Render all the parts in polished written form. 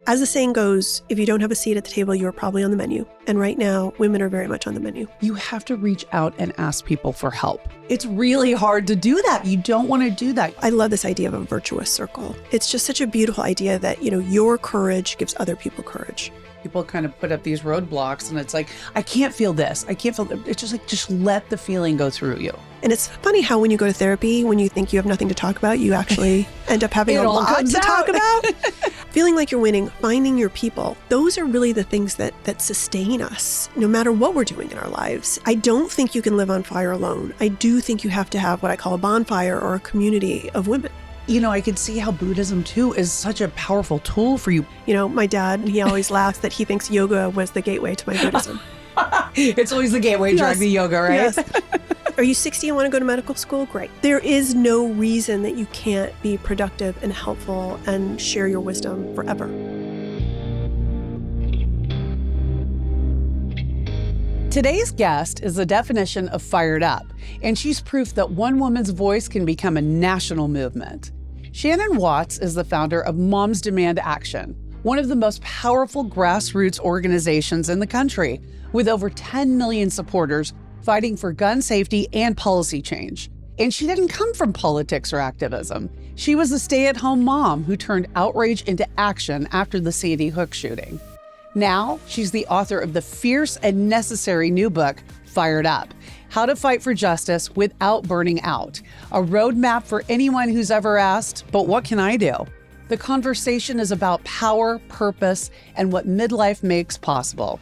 As the saying goes, if you don't have a seat at the table, you're probably on the menu. And right now, women are very much on the menu. You have to reach out and ask people for help. It's really hard to do that. You don't want to do that. I love this idea of a virtuous circle. It's just such a beautiful idea that, your courage gives other people courage. People kind of put up these roadblocks and it's like, I can't feel this. I can't feel that. It's just like, just let the feeling go through you. And it's funny how when you go to therapy, when you think you have nothing to talk about, you actually end up having a lot to talk about. Feeling like you're winning, finding your people. Those are really the things that sustain us, no matter what we're doing in our lives. I don't think you can live on fire alone. I do think you have to have what I call a bonfire or a community of women. I can see how Buddhism too is such a powerful tool for you. My dad, he always laughs that he thinks yoga was the gateway to my Buddhism. It's always the gateway drug to yoga, right? Yes. Are you 60 and want to go to medical school? Great. There is no reason that you can't be productive and helpful and share your wisdom forever. Today's guest is the definition of fired up, and she's proof that one woman's voice can become a national movement. Shannon Watts is the founder of Moms Demand Action, one of the most powerful grassroots organizations in the country, with over 10 million supporters fighting for gun safety and policy change. And she didn't come from politics or activism. She was a stay-at-home mom who turned outrage into action after the Sandy Hook shooting. Now, she's the author of the fierce and necessary new book, Fired Up: How to Fight for Justice Without Burning Out, a roadmap for anyone who's ever asked, but what can I do? The conversation is about power, purpose, and what midlife makes possible.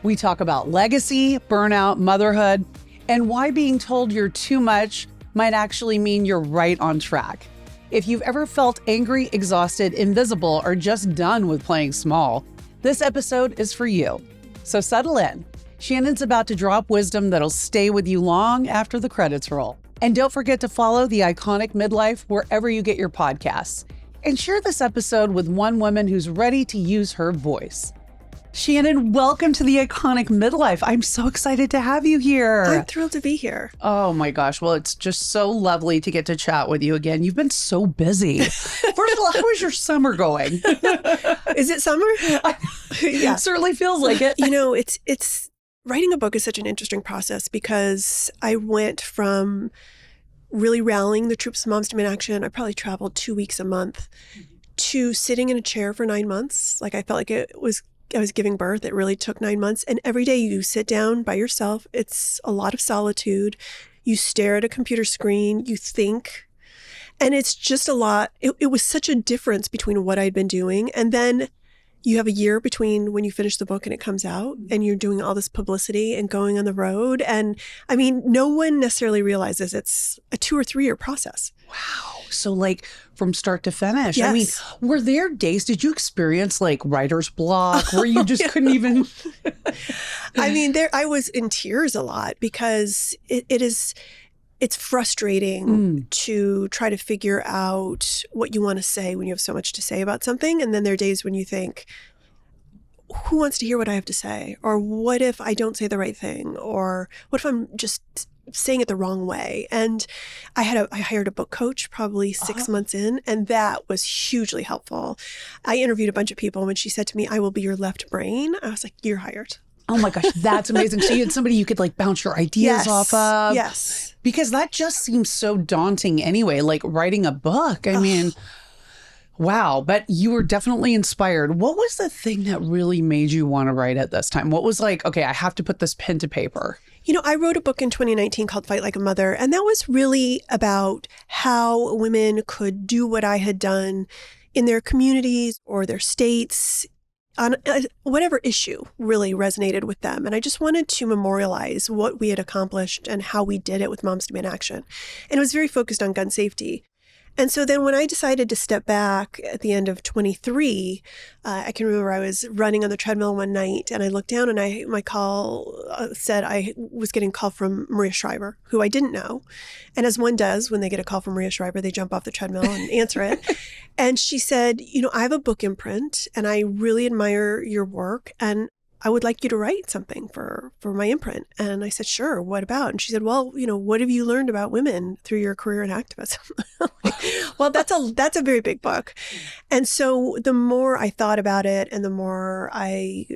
We talk about legacy, burnout, motherhood, and why being told you're too much might actually mean you're right on track. If you've ever felt angry, exhausted, invisible, or just done with playing small, this episode is for you. So settle in. Shannon's about to drop wisdom that'll stay with you long after the credits roll. And don't forget to follow the Iconic Midlife wherever you get your podcasts. And share this episode with one woman who's ready to use her voice. Shannon, welcome to the Iconic Midlife. I'm so excited to have you here. I'm thrilled to be here. Oh my gosh. Well, it's just so lovely to get to chat with you again. You've been so busy. First of all, how is your summer going? Is it summer? Yeah. It certainly feels like it. It's writing a book is such an interesting process because I went from really rallying the troops of Moms Demand Action. I probably traveled 2 weeks a month to sitting in a chair for 9 months. Like I felt like I was giving birth. It really took 9 months. And every day you sit down by yourself. It's a lot of solitude. You stare at a computer screen. You think. And it's just a lot. It was such a difference between what I'd been doing. And then you have a year between when you finish the book and it comes out. And you're doing all this publicity and going on the road. And I mean, no one necessarily realizes it's a 2 or 3 year process. Wow. So like from start to finish. Yes. I mean, were there days, did you experience like writer's block where you just couldn't even? I mean, I was in tears a lot because it's frustrating to try to figure out what you want to say when you have so much to say about something. And then there are days when you think, who wants to hear what I have to say? Or what if I don't say the right thing? Or what if I'm just saying it the wrong way? And I hired a book coach probably 6 months in, and that was hugely helpful. I interviewed a bunch of people, and when she said to me, "I will be your left brain," I was like, "You're hired." Oh my gosh, that's amazing. So you had somebody you could like bounce your ideas off of. Yes. Because that just seems so daunting anyway, like writing a book. I mean, wow. But you were definitely inspired. What was the thing that really made you want to write at this time? What was like, okay, I have to put this pen to paper? I wrote a book in 2019 called Fight Like a Mother, and that was really about how women could do what I had done in their communities or their states on whatever issue really resonated with them. And I just wanted to memorialize what we had accomplished and how we did it with Moms Demand Action. And it was very focused on gun safety. And so then when I decided to step back at the end of 23, I can remember I was running on the treadmill one night and I looked down and my call said I was getting a call from Maria Shriver, who I didn't know. And as one does when they get a call from Maria Shriver, they jump off the treadmill and answer it. And she said, I have a book imprint and I really admire your work. And I would like you to write something for my imprint. And I said, sure, what about? And she said, well, what have you learned about women through your career in activism? Well, that's a very big book. And so the more I thought about it and the more I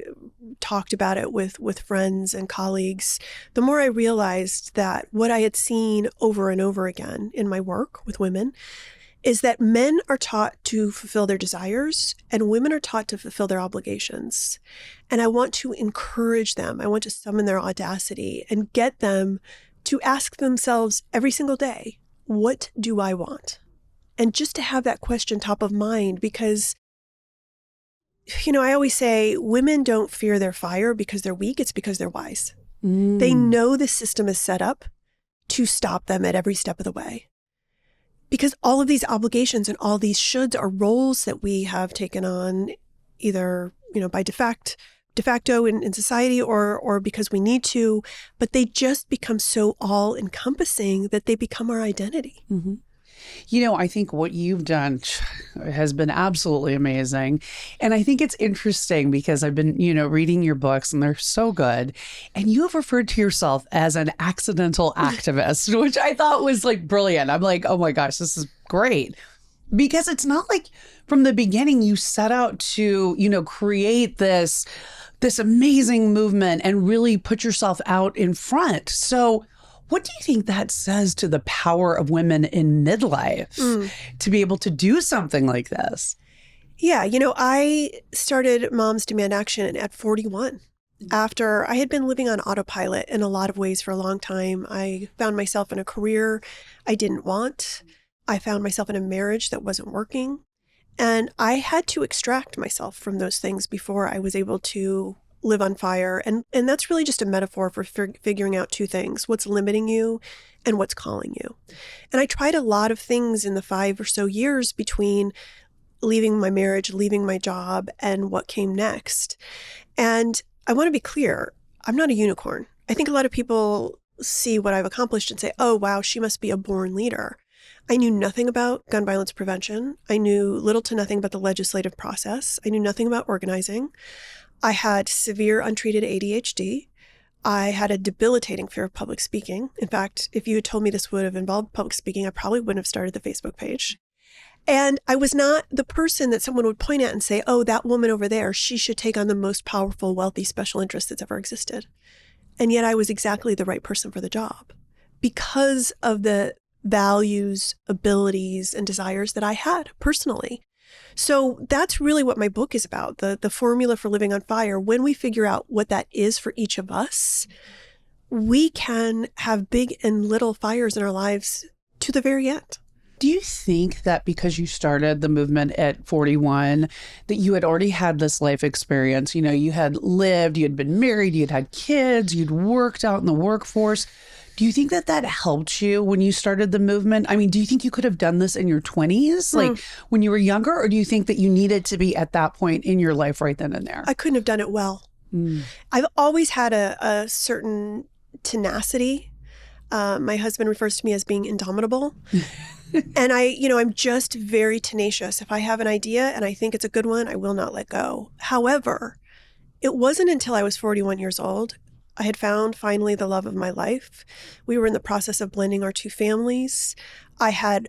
talked about it with friends and colleagues, the more I realized that what I had seen over and over again in my work with women is that men are taught to fulfill their desires and women are taught to fulfill their obligations. And I want to encourage them. I want to summon their audacity and get them to ask themselves every single day, what do I want? And just to have that question top of mind, because, I always say women don't fear their fire because they're weak. It's because they're wise. They know the system is set up to stop them at every step of the way. Because all of these obligations and all these shoulds are roles that we have taken on either, by de facto in society or because we need to, but they just become so all encompassing that they become our identity. Mm-hmm. I think what you've done has been absolutely amazing. And I think it's interesting because I've been, reading your books and they're so good. And you have referred to yourself as an accidental activist, which I thought was like brilliant. I'm like, oh my gosh, this is great. Because it's not like from the beginning you set out to, create this amazing movement and really put yourself out in front. So what do you think that says to the power of women in midlife to be able to do something like this? Yeah, I started Moms Demand Action at 41. After I had been living on autopilot in a lot of ways for a long time. I found myself in a career I didn't want. I found myself in a marriage that wasn't working. And I had to extract myself from those things before I was able to live on fire. And that's really just a metaphor for figuring out two things, what's limiting you and what's calling you. And I tried a lot of things in the 5 or so years between leaving my marriage, leaving my job, and what came next. And I want to be clear, I'm not a unicorn. I think a lot of people see what I've accomplished and say, oh, wow, she must be a born leader. I knew nothing about gun violence prevention. I knew little to nothing about the legislative process. I knew nothing about organizing. I had severe untreated ADHD. I had a debilitating fear of public speaking. In fact, if you had told me this would have involved public speaking, I probably wouldn't have started the Facebook page. And I was not the person that someone would point at and say, oh, that woman over there, she should take on the most powerful, wealthy special interest that's ever existed. And yet I was exactly the right person for the job because of the values, abilities, and desires that I had personally. So that's really what my book is about, the formula for living on fire. When we figure out what that is for each of us, we can have big and little fires in our lives to the very end. Do you think that because you started the movement at 41, that you had already had this life experience? You had lived, you had been married, you'd had kids, you'd worked out in the workforce. Do you think that helped you when you started the movement? I mean, do you think you could have done this in your 20s, like when you were younger? Or do you think that you needed to be at that point in your life right then and there? I couldn't have done it well. I've always had a certain tenacity. My husband refers to me as being indomitable. And I'm just very tenacious. If I have an idea and I think it's a good one, I will not let go. However, it wasn't until I was 41 years old I had found finally the love of my life. We were in the process of blending our two families. I had,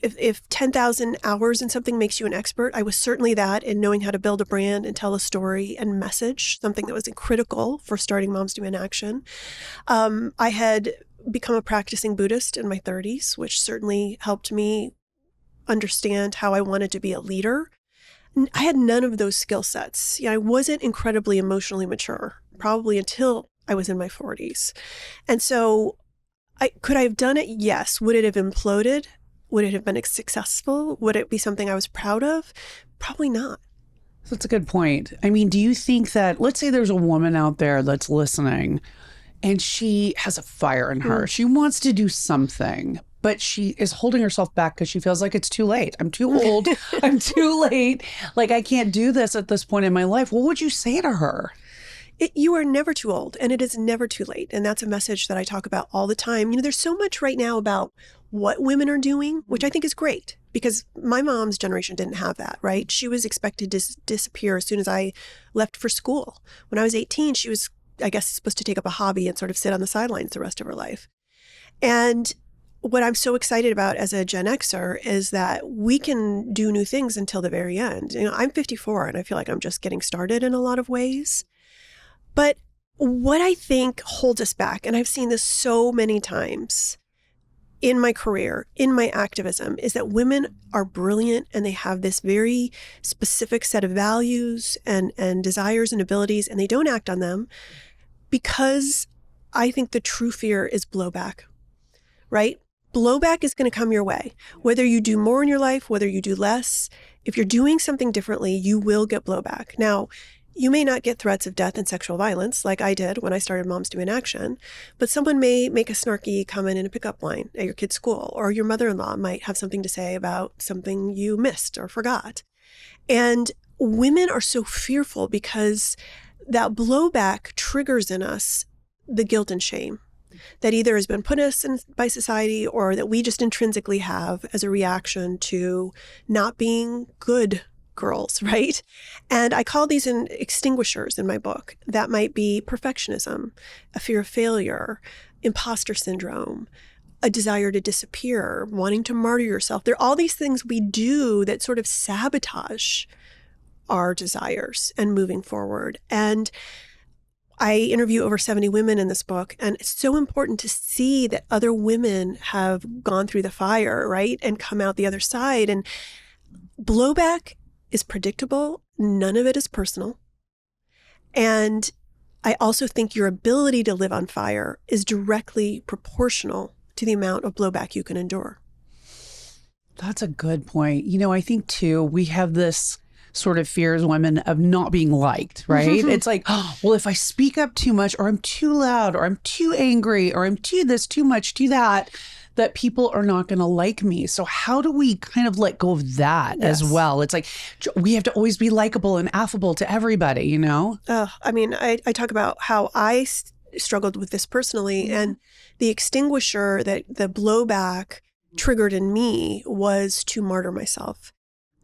if 10,000 hours in something makes you an expert, I was certainly that in knowing how to build a brand and tell a story and message, something that was critical for starting Moms Demand Action. I had become a practicing Buddhist in my 30s, which certainly helped me understand how I wanted to be a leader. I had none of those skill sets. I wasn't incredibly emotionally mature, probably until I was in my 40s. And so could I have done it? Yes. Would it have imploded? Would it have been successful? Would it be something I was proud of? Probably not. That's a good point. I mean, do you think that, let's say there's a woman out there that's listening and she has a fire in her. She wants to do something, but she is holding herself back because she feels like it's too late. I'm too old. I'm too late. Like, I can't do this at this point in my life. What would you say to her? You are never too old, and it is never too late. And that's a message that I talk about all the time. There's so much right now about what women are doing, which I think is great because my mom's generation didn't have that, right? She was expected to disappear as soon as I left for school. When I was 18, she was, I guess, supposed to take up a hobby and sort of sit on the sidelines the rest of her life. And what I'm so excited about as a Gen Xer is that we can do new things until the very end. You know, I'm 54 and I feel like I'm just getting started in a lot of ways. But what I think holds us back, and I've seen this so many times in my career, in my activism, is that women are brilliant and they have this very specific set of values and desires and abilities, and they don't act on them because I think the true fear is blowback, right? Blowback is going to come your way. Whether you do more in your life, whether you do less, if you're doing something differently, you will get blowback. Now, you may not get threats of death and sexual violence like I did when I started Moms Demand Action, but someone may make a snarky comment in a pickup line at your kid's school, or your mother-in-law might have something to say about something you missed or forgot. And women are so fearful because that blowback triggers in us the guilt and shame that either has been put us in by society or that we just intrinsically have as a reaction to not being good girls, right? And I call these extinguishers in my book. That might be perfectionism, a fear of failure, imposter syndrome, a desire to disappear, wanting to martyr yourself. There are all these things we do that sort of sabotage our desires and moving forward. And I interview over 70 women in this book, and it's so important to see that other women have gone through the fire, right? And come out the other side. And blowback is predictable. None of it is personal. And I also think your ability to live on fire is directly proportional to the amount of blowback you can endure. That's a good point. You know, I think too, we have this sort of fear as women of not being liked, right? It's like, oh, well, if I speak up too much, or I'm too loud, or I'm too angry, or I'm too this, too much, too that people are not going to like me. So how do we kind of let go of that as well? It's like, we have to always be likable and affable to everybody, you know? I mean, I talk about how I struggled with this personally, and the extinguisher that the blowback triggered in me was to martyr myself.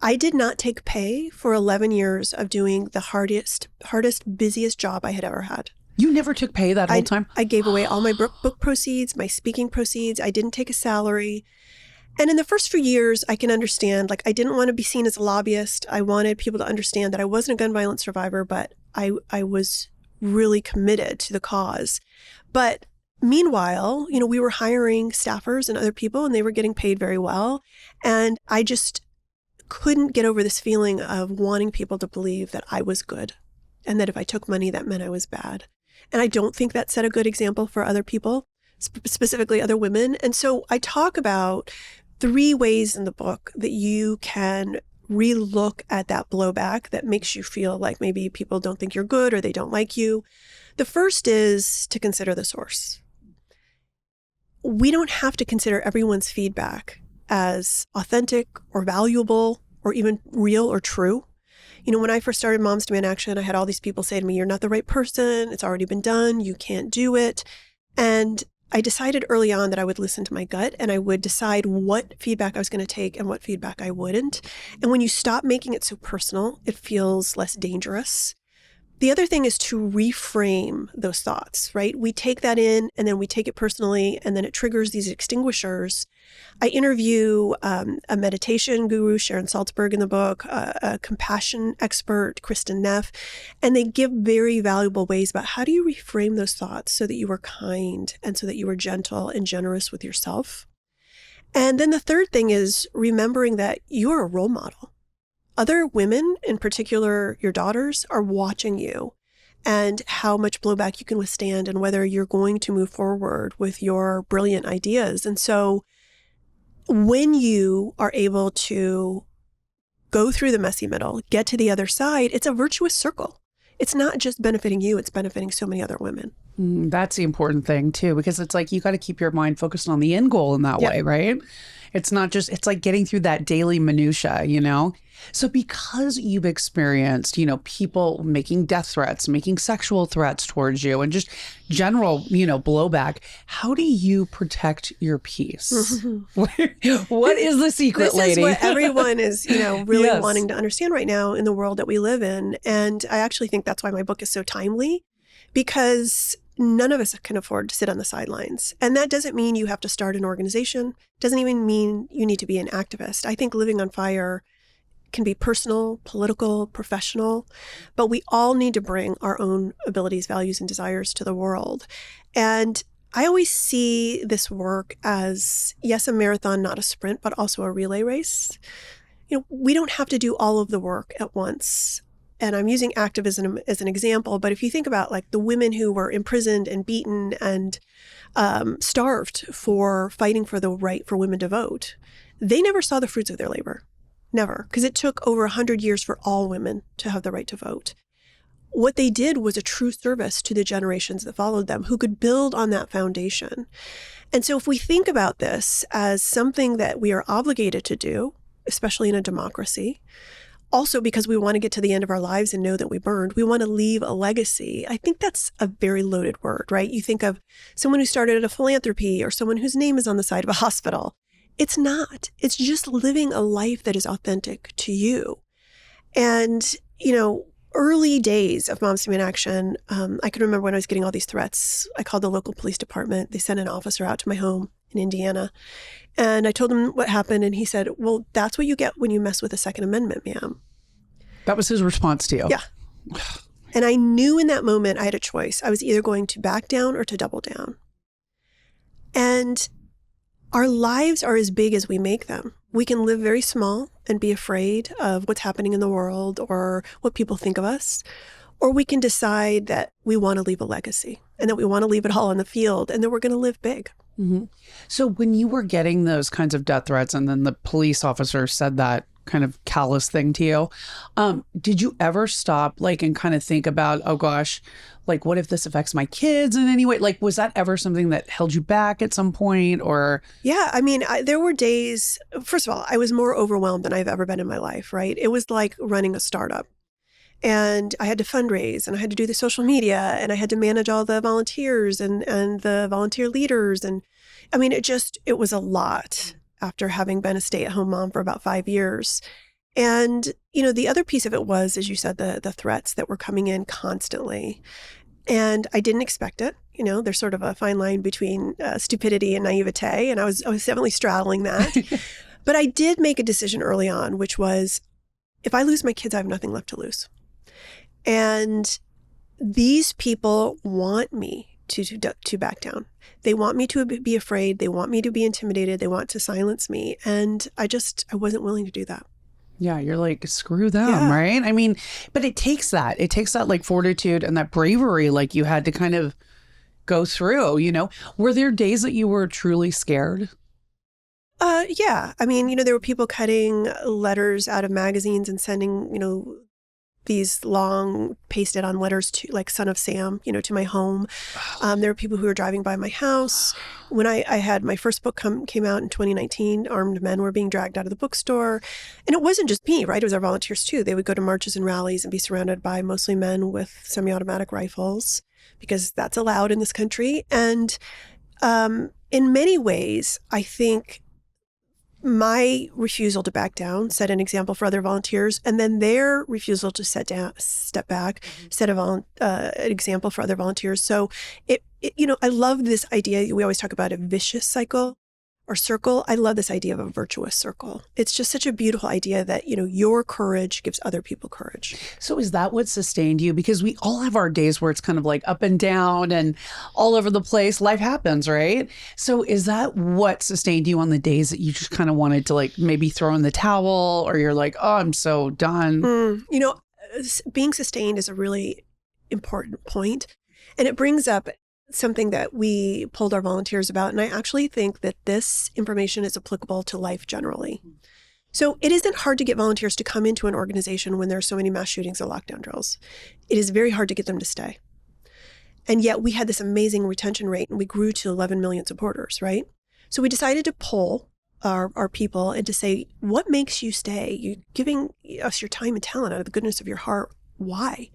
I did not take pay for 11 years of doing the hardest, busiest job I had ever had. You never took pay that whole time? I gave away all my book proceeds, my speaking proceeds. I didn't take a salary. And in the first few years, I can understand, like, I didn't want to be seen as a lobbyist. I wanted people to understand that I wasn't a gun violence survivor, but I was really committed to the cause. But meanwhile, you know, we were hiring staffers and other people, and they were getting paid very well. And I just couldn't get over this feeling of wanting people to believe that I was good and that if I took money, that meant I was bad. And I don't think that set a good example for other people, specifically other women. And so I talk about 3 ways in the book that you can relook at that blowback that makes you feel like maybe people don't think you're good or they don't like you. The first is to consider the source. We don't have to consider everyone's feedback as authentic or valuable or even real or true. You know, when I first started Moms Demand Action, I had all these people say to me, you're not the right person. It's already been done. You can't do it. And I decided early on that I would listen to my gut and I would decide what feedback I was going to take and what feedback I wouldn't. And when you stop making it so personal, it feels less dangerous. The other thing is to reframe those thoughts, right? We take that in and then we take it personally and then it triggers these extinguishers. I interview a meditation guru, Sharon Salzberg, in the book, a compassion expert, Kristen Neff, and they give very valuable ways about how do you reframe those thoughts so that you are kind and so that you are gentle and generous with yourself. And then the third thing is remembering that you're a role model. Other women, in particular your daughters, are watching you and how much blowback you can withstand and whether you're going to move forward with your brilliant ideas. And so when you are able to go through the messy middle, get to the other side, it's a virtuous circle. It's not just benefiting you, it's benefiting so many other women. That's the important thing too, because it's like you got to keep your mind focused on the end goal in that way, right? It's not just, it's like getting through that daily minutia, you know? So because you've experienced, you know, people making death threats, making sexual threats towards you, and just general, you know, blowback, how do you protect your peace? What is the secret, this lady? This is what everyone is, you know, really wanting to understand right now in the world that we live in. And I actually think that's why my book is so timely, because none of us can afford to sit on the sidelines. And that doesn't mean you have to start an organization. Doesn't even mean you need to be an activist. I think living on fire can be personal, political, professional, but we all need to bring our own abilities, values, and desires to the world. And I always see this work as, yes, a marathon, not a sprint, but also a relay race. You know, we don't have to do all of the work at once. And I'm using activism as an example, but if you think about like the women who were imprisoned and beaten and starved for fighting for the right for women to vote, they never saw the fruits of their labor. Never, because it took over 100 years for all women to have the right to vote. What they did was a true service to the generations that followed them, who could build on that foundation. And so if we think about this as something that we are obligated to do, especially in a democracy, also because we want to get to the end of our lives and know that we burned, we want to leave a legacy. I think that's a very loaded word, right? You think of someone who started a philanthropy or someone whose name is on the side of a hospital. It's not. It's just living a life that is authentic to you. And, you know, early days of Moms Demand Action, I can remember when I was getting all these threats. I called the local police department. They sent an officer out to my home in Indiana. And I told him what happened. And he said, well, that's what you get when you mess with the Second Amendment, ma'am. That was his response to you. Yeah. And I knew in that moment I had a choice. I was either going to back down or to double down. And our lives are as big as we make them. We can live very small and be afraid of what's happening in the world or what people think of us. Or we can decide that we want to leave a legacy and that we want to leave it all on the field and that we're going to live big. Mm-hmm. So when you were getting those kinds of death threats and then the police officer said that kind of callous thing to you, did you ever stop like and kind of think about, oh gosh, like what if this affects my kids in any way? Like, was that ever something that held you back at some point or? Yeah, I mean, there were days, first of all, I was more overwhelmed than I've ever been in my life, right? It was like running a startup. And I had to fundraise and I had to do the social media and I had to manage all the volunteers and the volunteer leaders. And I mean, it was a lot after having been a stay-at-home mom for about 5 years. And, you know, the other piece of it was, as you said, the threats that were coming in constantly. And I didn't expect it. You know, there's sort of a fine line between stupidity and naivete. And I was definitely straddling that. But I did make a decision early on, which was, if I lose my kids, I have nothing left to lose. And these people want me to back down. They want me to be afraid. They want me to be intimidated. They want to silence me. And I wasn't willing to do that. Yeah, you're like, screw them, right? I mean, but it takes that like fortitude and that bravery, like you had to kind of go through, you know. Were there days that you were truly scared? Yeah. I mean, you know, there were people cutting letters out of magazines and sending, you know, these long pasted on letters to like Son of Sam, you know, to my home. There were people who were driving by my house. When I had my first book came out in 2019, armed men were being dragged out of the bookstore. And it wasn't just me, right? It was our volunteers too. They would go to marches and rallies and be surrounded by mostly men with semi-automatic rifles because that's allowed in this country. And in many ways, I think my refusal to back down set an example for other volunteers, and then their refusal to step back set an example for other volunteers. So it, you know, I love this idea. We always talk about a vicious cycle or circle. I love this idea of a virtuous circle. It's just such a beautiful idea that, you know, your courage gives other people courage. So is that what sustained you? Because we all have our days where it's kind of like up and down and all over the place. Life happens, right? So is that what sustained you on the days that you just kind of wanted to like maybe throw in the towel or you're like, oh, I'm so done? You know, being sustained is a really important point. And it brings up something that we polled our volunteers about. And I actually think that this information is applicable to life generally. So it isn't hard to get volunteers to come into an organization when there are so many mass shootings or lockdown drills. It is very hard to get them to stay. And yet we had this amazing retention rate and we grew to 11 million supporters, right? So we decided to poll our people and to say, what makes you stay? You're giving us your time and talent out of the goodness of your heart. Why?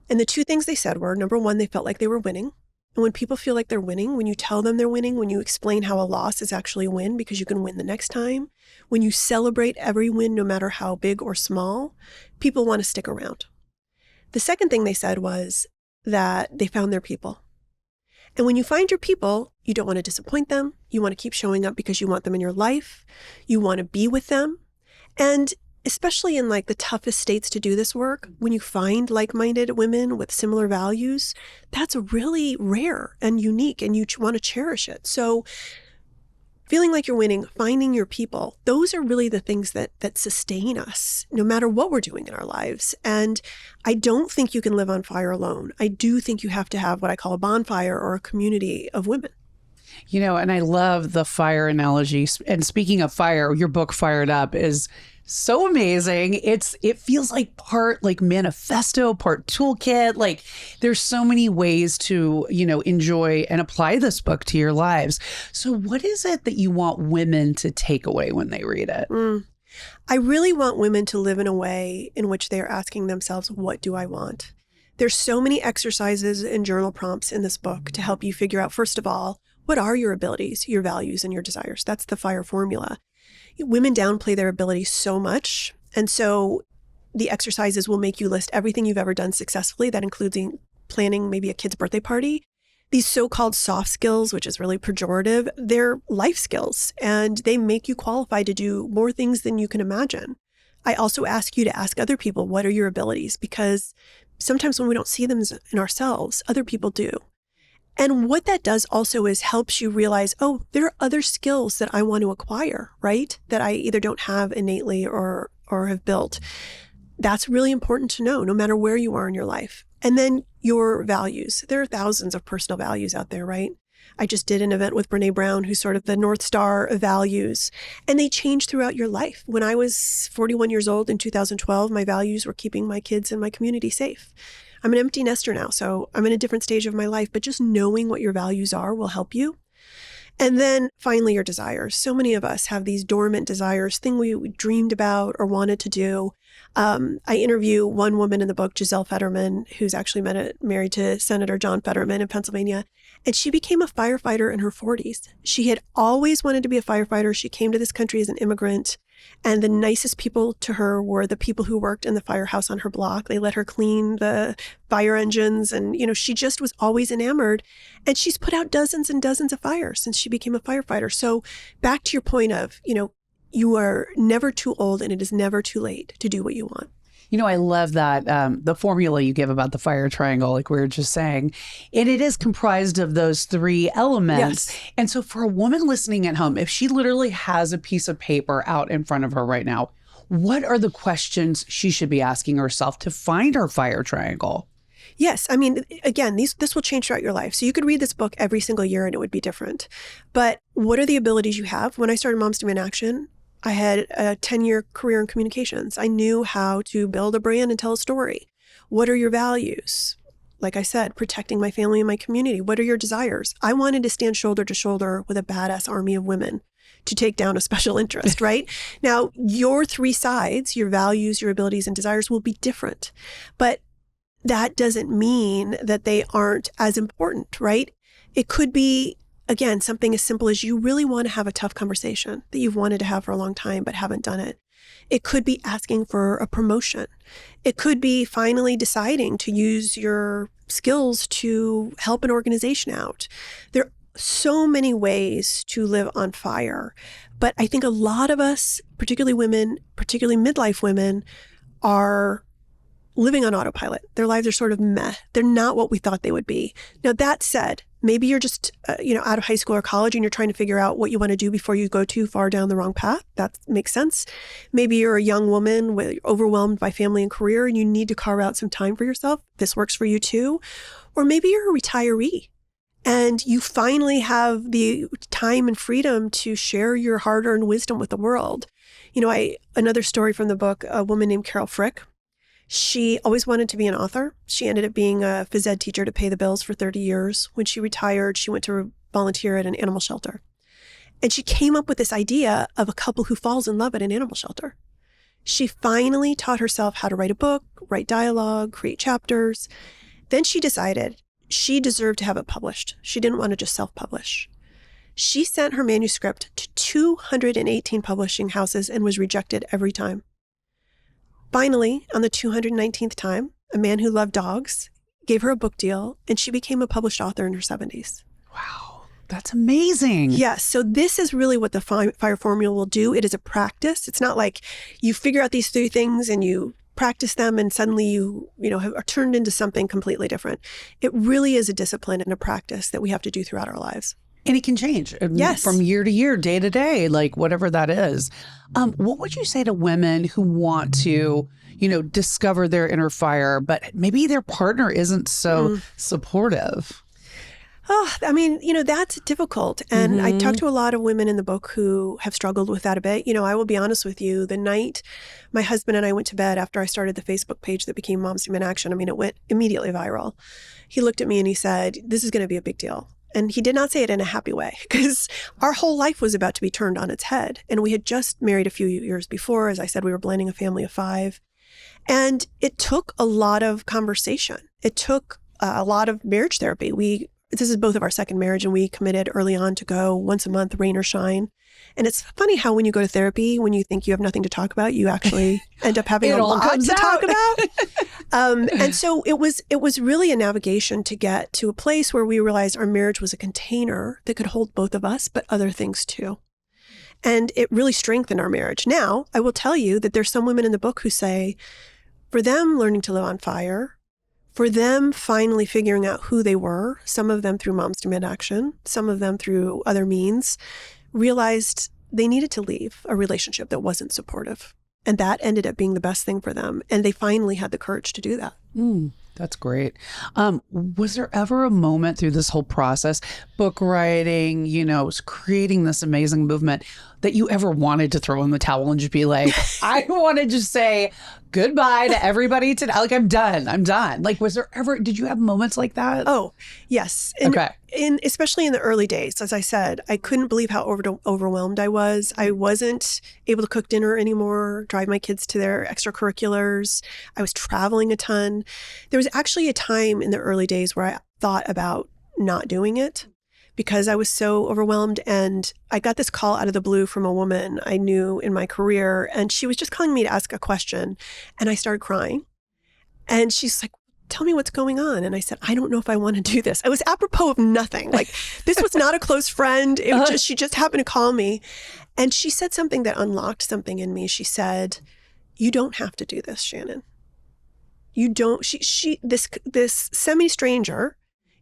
And the two things they said were, number one, they felt like they were winning. And when people feel like they're winning, when you tell them they're winning, when you explain how a loss is actually a win because you can win the next time, when you celebrate every win, no matter how big or small, people want to stick around. The second thing they said was that they found their people. And when you find your people, you don't want to disappoint them. You want to keep showing up because you want them in your life. You want to be with them. And especially in like the toughest states to do this work, when you find like-minded women with similar values, that's really rare and unique, and you want to cherish it. So feeling like you're winning, finding your people, those are really the things that sustain us, no matter what we're doing in our lives. And I don't think you can live on fire alone. I do think you have to have what I call a bonfire or a community of women. You know, and I love the fire analogy. And speaking of fire, your book Fired Up is so amazing. It feels like part like manifesto, part toolkit. Like there's so many ways to, enjoy and apply this book to your lives. So what is it that you want women to take away when they read it? I really want women to live in a way in which they are asking themselves, what do I want? There's so many exercises and journal prompts in this book to help you figure out, first of all, what are your abilities, your values, and your desires? That's the FIRE formula. Women downplay their abilities so much. And so the exercises will make you list everything you've ever done successfully. That includes planning maybe a kid's birthday party. These so-called soft skills, which is really pejorative, they're life skills, and they make you qualified to do more things than you can imagine. I also ask you to ask other people, what are your abilities? Because sometimes when we don't see them in ourselves, other people do. And what that does also is helps you realize, oh, there are other skills that I want to acquire, right? That I either don't have innately or have built. That's really important to know, no matter where you are in your life. And then your values. There are thousands of personal values out there, right? I just did an event with Brene Brown, who's sort of the North Star of values, and they change throughout your life. When I was 41 years old in 2012, my values were keeping my kids and my community safe. I'm an empty nester now, so I'm in a different stage of my life, but just knowing what your values are will help you. And then finally, your desires. So many of us have these dormant desires, things we dreamed about or wanted to do. I interview one woman in the book, Giselle Fetterman, who's actually married to Senator John Fetterman in Pennsylvania. And she became a firefighter in her 40s. She had always wanted to be a firefighter. She came to this country as an immigrant. And the nicest people to her were the people who worked in the firehouse on her block. They let her clean the fire engines. And, she just was always enamored. And she's put out dozens and dozens of fires since she became a firefighter. So back to your point of, you are never too old and it is never too late to do what you want. I love that, the formula you give about the fire triangle, like we were just saying, and it is comprised of those three elements. Yes. And so for a woman listening at home, if she literally has a piece of paper out in front of her right now, what are the questions she should be asking herself to find her fire triangle? Yes. I mean, again, this will change throughout your life. So you could read this book every single year and it would be different. But what are the abilities you have? When I started Moms Demand Action, I had a 10-year career in communications. I knew how to build a brand and tell a story. What are your values? Like I said, protecting my family and my community. What are your desires? I wanted to stand shoulder to shoulder with a badass army of women to take down a special interest, right? Now, your three sides, your values, your abilities, and desires will be different. But that doesn't mean that they aren't as important, right? It could be, again, something as simple as you really want to have a tough conversation that you've wanted to have for a long time but haven't done it. It could be asking for a promotion. It could be finally deciding to use your skills to help an organization out. There are so many ways to live on fire. But I think a lot of us, particularly women, particularly midlife women, are living on autopilot. Their lives are sort of meh. They're not what we thought they would be. Now, that said, maybe you're just, out of high school or college and you're trying to figure out what you want to do before you go too far down the wrong path. That makes sense. Maybe you're a young woman overwhelmed by family and career and you need to carve out some time for yourself. This works for you too. Or maybe you're a retiree and you finally have the time and freedom to share your hard-earned wisdom with the world. Another story from the book, a woman named Carol Frick. She always wanted to be an author. She ended up being a phys ed teacher to pay the bills for 30 years. When she retired, she went to volunteer at an animal shelter. And she came up with this idea of a couple who falls in love at an animal shelter. She finally taught herself how to write a book, write dialogue, create chapters. Then she decided she deserved to have it published. She didn't want to just self-publish. She sent her manuscript to 218 publishing houses and was rejected every time. Finally, on the 219th time, a man who loved dogs gave her a book deal, and she became a published author in her 70s. Wow, that's amazing. Yes. So this is really what the FIRE formula will do. It is a practice. It's not like you figure out these 3 things and you practice them and suddenly you are turned into something completely different. It really is a discipline and a practice that we have to do throughout our lives. And it can change Yes. from year to year, day to day, like whatever that is. What would you say to women who want to, discover their inner fire, but maybe their partner isn't so supportive? Oh, I mean, that's difficult. And I talk to a lot of women in the book who have struggled with that a bit. I will be honest with you, the night my husband and I went to bed after I started the Facebook page that became Moms Demand Action, it went immediately viral. He looked at me and he said, "This is going to be a big deal." And he did not say it in a happy way because our whole life was about to be turned on its head. And we had just married a few years before. As I said, we were blending a family of 5. And it took a lot of conversation. It took a lot of marriage therapy. This is both of our second marriage, and we committed early on to go once a month, rain or shine. And it's funny how when you go to therapy, when you think you have nothing to talk about, you actually end up having a lot to talk about. And so it was really a navigation to get to a place where we realized our marriage was a container that could hold both of us, but other things too. And it really strengthened our marriage. Now, I will tell you that there's some women in the book who say, for them learning to live on fire, for them finally figuring out who they were, some of them through Moms Demand Action, some of them through other means, realized they needed to leave a relationship that wasn't supportive. And that ended up being the best thing for them. And they finally had the courage to do that. That's great. Was there ever a moment through this whole process, book writing, creating this amazing movement, that you ever wanted to throw in the towel and just be like, I want to just say goodbye to everybody today. Like, I'm done. Like, did you have moments like that? Oh, yes. Especially in the early days, as I said, I couldn't believe how overwhelmed I was. I wasn't able to cook dinner anymore, drive my kids to their extracurriculars. I was traveling a ton. There was actually a time in the early days where I thought about not doing it because I was so overwhelmed. And I got this call out of the blue from a woman I knew in my career. And she was just calling me to ask a question. And I started crying. And she's like, "Tell me what's going on." And I said, "I don't know if I want to do this." It was apropos of nothing. Like, this was not a close friend. It was she just happened to call me. And she said something that unlocked something in me. She said, "You don't have to do this, Shannon. You don't." This semi-stranger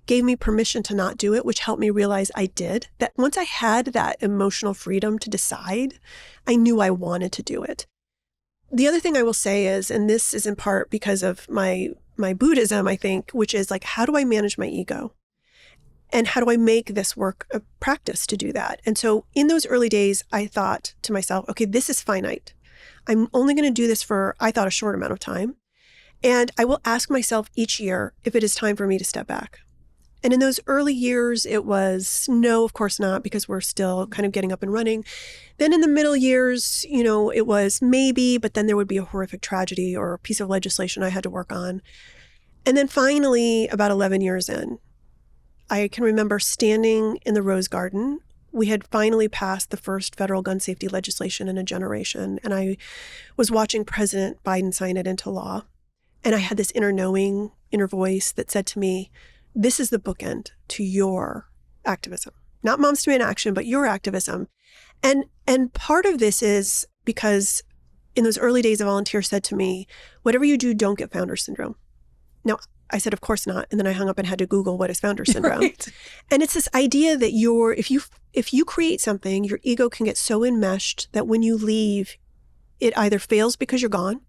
gave me permission to not do it, which helped me realize I did. That once I had that emotional freedom to decide, I knew I wanted to do it. The other thing I will say is, and this is in part because of my Buddhism, I think, which is like, how do I manage my ego? And how do I make this work a practice to do that? And so in those early days, I thought to myself, okay, this is finite. I'm only going to do this for, I thought, a short amount of time. And I will ask myself each year if it is time for me to step back. And in those early years, it was no, of course not, because we're still kind of getting up and running. Then in the middle years, it was maybe, but then there would be a horrific tragedy or a piece of legislation I had to work on. And then finally, about 11 years in, I can remember standing in the Rose Garden. We had finally passed the first federal gun safety legislation in a generation. And I was watching President Biden sign it into law. And I had this inner voice that said to me, this is the bookend to your activism. Not Moms Demand Action, but your activism. And part of this is because in those early days, a volunteer said to me, whatever you do, don't get founder syndrome. Now, I said, of course not. And then I hung up and had to Google what is founder syndrome. Right. And it's this idea that if you create something, your ego can get so enmeshed that when you leave, it either fails because you're gone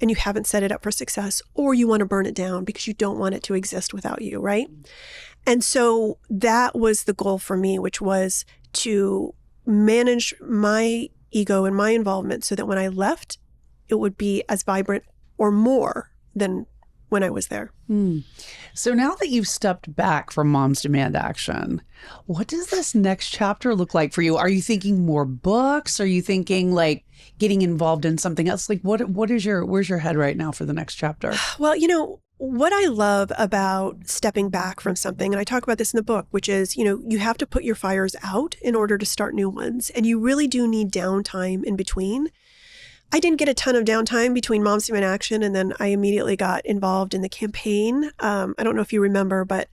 and you haven't set it up for success, or you want to burn it down because you don't want it to exist without you, right? And so that was the goal for me, which was to manage my ego and my involvement so that when I left, it would be as vibrant or more than when I was there. So now that you've stepped back from Moms Demand Action, what does this next chapter look like for you? Are you thinking more books? Are you thinking like getting involved in something else? Like where's your head right now for the next chapter? Well, what I love about stepping back from something, and I talk about this in the book, which is, you have to put your fires out in order to start new ones. And you really do need downtime in between. I didn't get a ton of downtime between Moms Demand Action, and then I immediately got involved in the campaign. I don't know if you remember, but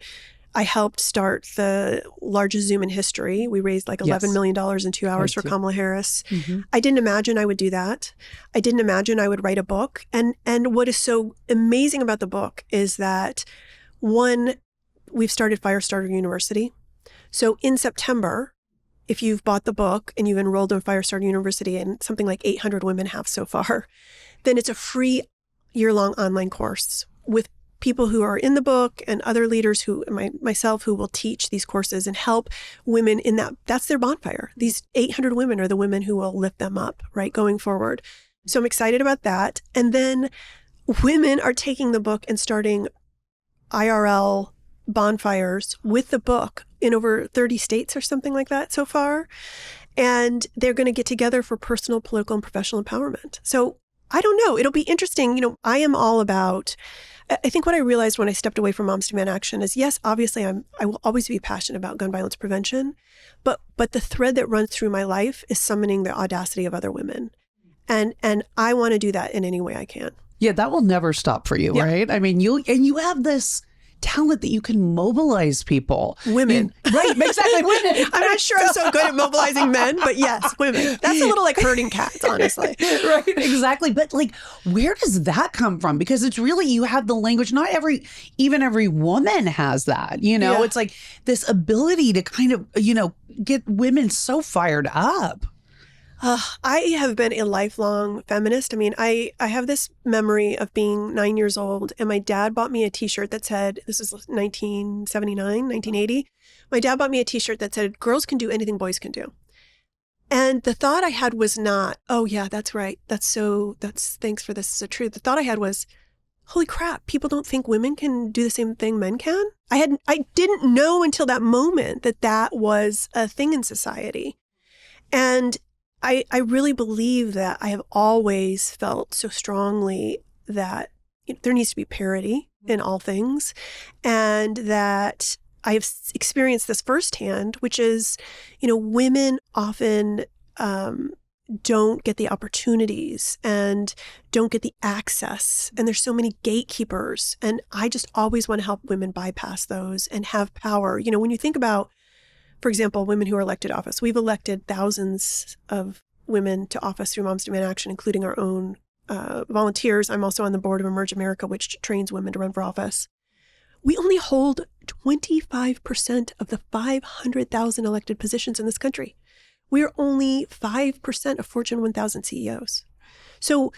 I helped start the largest Zoom in history. We raised like $11 million in 2 hours for Kamala Harris. I didn't imagine I would do that. I didn't imagine I would write a book. And what is so amazing about the book is that, one, we've started Firestarter University. So in September, if you've bought the book and you've enrolled in Firestarter University, and something like 800 women have so far, then it's a free year-long online course with people who are in the book and other leaders myself who will teach these courses and help women in that's their bonfire. These 800 women are the women who will lift them up, right, going forward. So I'm excited about that. And then women are taking the book and starting IRL bonfires with the book in over 30 states or something like that so far. And they're going to get together for personal, political, and professional empowerment. So I don't know. It'll be interesting. I am all about, I think what I realized when I stepped away from Moms Demand Action is, yes, obviously I will always be passionate about gun violence prevention, but the thread that runs through my life is summoning the audacity of other women. And I want to do that in any way I can. Yeah, that will never stop for you, right? I mean, you have this talent that you can mobilize people. Women. Right, exactly. Women. I'm not sure I'm so good at mobilizing men, but yes, women. That's a little like herding cats, honestly. Right, exactly. But like, where does that come from? Because it's really, you have the language. Not even every woman has that, It's like this ability to kind of, get women so fired up. I have been a lifelong feminist. I mean, I have this memory of being 9 years old, and my dad bought me a T-shirt that said, this is 1979, 1980. My dad bought me a T-shirt that said, "Girls can do anything boys can do." And the thought I had was not, "Oh yeah, that's right. Thanks for this is so true." The thought I had was, holy crap, people don't think women can do the same thing men can? I didn't know until that moment that was a thing in society. And I really believe that I have always felt so strongly that there needs to be parity in all things, and that I have experienced this firsthand, which is, women often don't get the opportunities and don't get the access. And there's so many gatekeepers. And I just always want to help women bypass those and have power. When you think about, for example, women who are elected to office, we've elected thousands of women to office through Moms Demand Action, including our own volunteers. I'm also on the board of Emerge America, which trains women to run for office. We only hold 25% of the 500,000 elected positions in this country. We're only 5% of Fortune 1000 CEOs. So,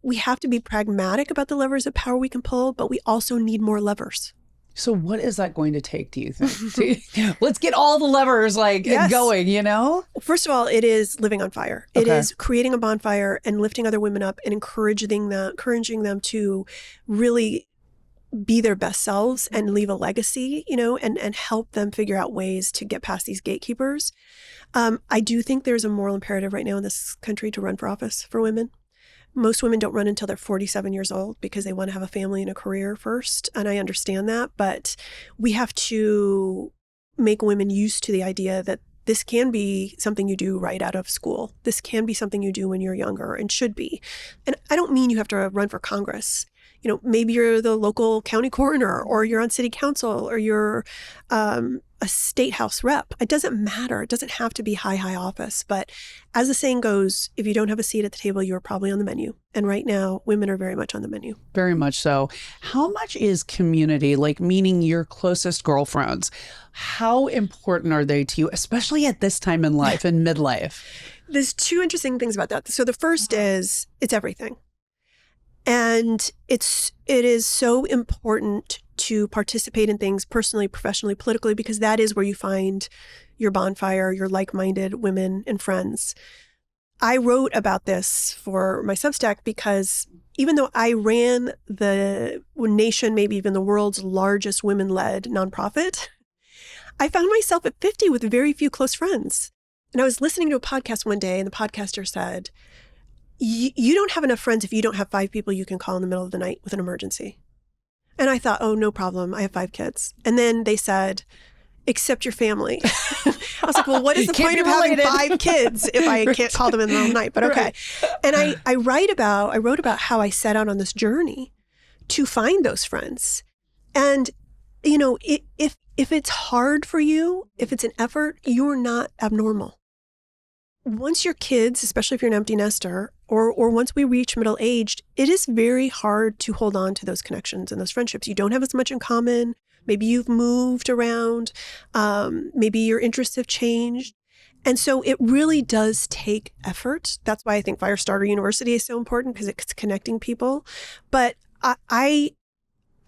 we have to be pragmatic about the levers of power we can pull, but we also need more levers. So what is that going to take, do you think? Let's get all the levers going, First of all, it is living on fire. Okay. It is creating a bonfire and lifting other women up and encouraging them to really be their best selves and leave a legacy, and help them figure out ways to get past these gatekeepers. I do think there's a moral imperative right now in this country to run for office for women. Most women don't run until they're 47 years old because they want to have a family and a career first. And I understand that, but we have to make women used to the idea that this can be something you do right out of school. This can be something you do when you're younger, and should be. And I don't mean you have to run for Congress. Maybe you're the local county coroner, or you're on city council, or you're a state house rep. It doesn't matter. It doesn't have to be high office. But as the saying goes, if you don't have a seat at the table, you're probably on the menu. And right now, women are very much on the menu. Very much so. How much is community, like meaning your closest girlfriends, how important are they to you, especially at this time in life, in midlife? There's two interesting things about that. So the first is it's everything. And it is so important to participate in things personally, professionally, politically, because that is where you find your bonfire, your like-minded women and friends. I wrote about this for my Substack because even though I ran the nation, maybe even the world's largest women-led nonprofit, I found myself at 50 with very few close friends. And I was listening to a podcast one day and the podcaster said, you don't have enough friends if you don't have 5 people you can call in the middle of the night with an emergency. And I thought, oh, no problem. I have 5 kids. And then they said, except your family. I was like, well, what is the point of having 5 kids if I can't call them in the middle of the night? But okay. And I wrote about how I set out on this journey to find those friends. And, you know, if it's hard for you, if it's an effort, you're not abnormal. Once your kids, especially if you're an empty nester, or once we reach middle aged, it is very hard to hold on to those connections and those friendships. You don't have as much in common. Maybe you've moved around. Maybe your interests have changed. And so it really does take effort. That's why I think Firestarter University is so important, because it's connecting people. But I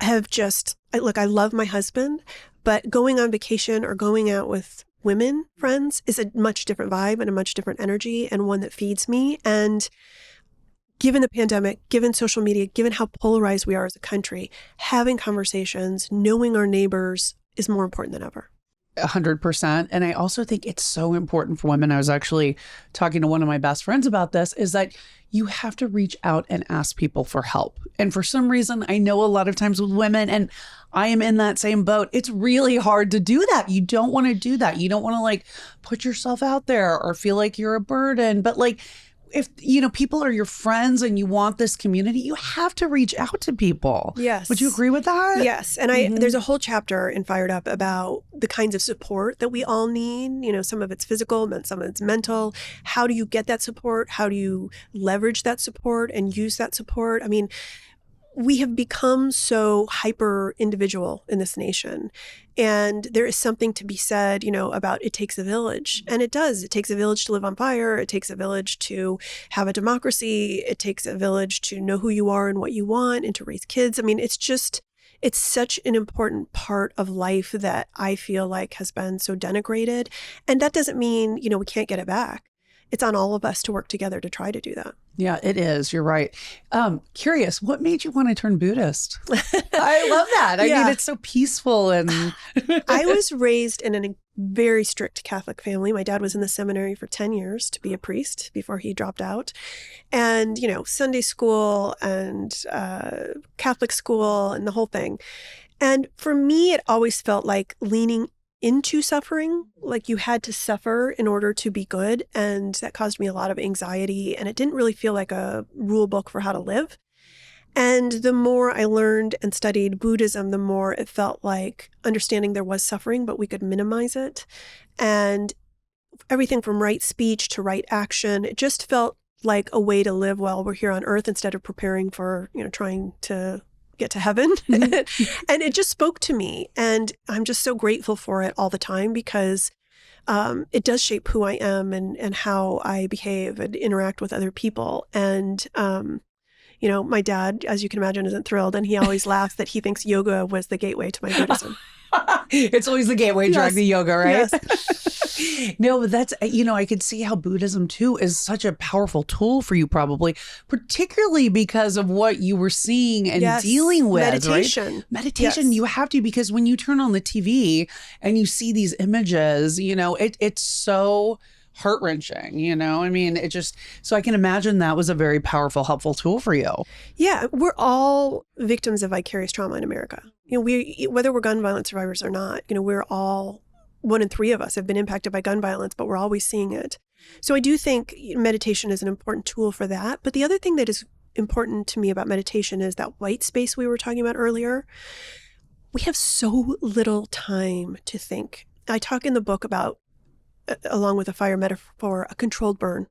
love my husband, but going on vacation or going out with women friends is a much different vibe and a much different energy, and one that feeds me. And given the pandemic, given social media, given how polarized we are as a country, having conversations, knowing our neighbors is more important than ever. 100%. And I also think it's so important for women. I was actually talking to one of my best friends about this, is that you have to reach out and ask people for help. And for some reason, I know a lot of times with women, and I am in that same boat, it's really hard to do that. You don't want to do that. You don't want to like put yourself out there or feel like you're a burden. But like, if, you know, people are your friends and you want this community, you have to reach out to people. Yes. Would you agree with that? Yes. And there's a whole chapter in Fired Up about the kinds of support that we all need. You know, some of it's physical, some of it's mental. How do you get that support? How do you leverage that support and use that support? I mean, we have become so hyper individual in this nation. And there is something to be said, you know, about it takes a village. And it does. It takes a village to live on fire. It takes a village to have a democracy. It takes a village to know who you are and what you want and to raise kids. I mean, it's such an important part of life that I feel like has been so denigrated. And that doesn't mean, you know, we can't get it back. It's on all of us to work together to try to do that. Yeah, it is. You're right. Curious, what made you want to turn Buddhist? I love that. I mean, it's so peaceful. And I was raised in a very strict Catholic family. My dad was in the seminary for 10 years to be a priest before he dropped out. And, you know, Sunday school and Catholic school and the whole thing. And for me, it always felt like leaning into suffering, like you had to suffer in order to be good. And that caused me a lot of anxiety. And it didn't really feel like a rule book for how to live. And the more I learned and studied Buddhism, the more it felt like understanding there was suffering, but we could minimize it. And everything from right speech to right action, it just felt like a way to live while we're here on earth instead of preparing for, you know, trying to get to heaven. Mm-hmm. And it just spoke to me. And I'm just so grateful for it all the time, because it does shape who I am and how I behave and interact with other people. And, you know, my dad, as you can imagine, isn't thrilled. And he always laughs that he thinks yoga was the gateway to my Buddhism. It's always the gateway drug, the yoga, right? Yes. No, but that's, you know, I could see how Buddhism too is such a powerful tool for you, probably, particularly because of what you were seeing and dealing with. Meditation. Right? Meditation, you have to, because when you turn on the TV and you see these images, you know, it's so heart-wrenching, you know? I mean, so I can imagine that was a very powerful, helpful tool for you. Yeah, we're all victims of vicarious trauma in America. You know, whether we're gun violence survivors or not, you know, we're all, 1 in 3 of us have been impacted by gun violence, but we're always seeing it. So I do think meditation is an important tool for that. But the other thing that is important to me about meditation is that white space we were talking about earlier. We have so little time to think. I talk in the book about, along with a fire metaphor, a controlled burn.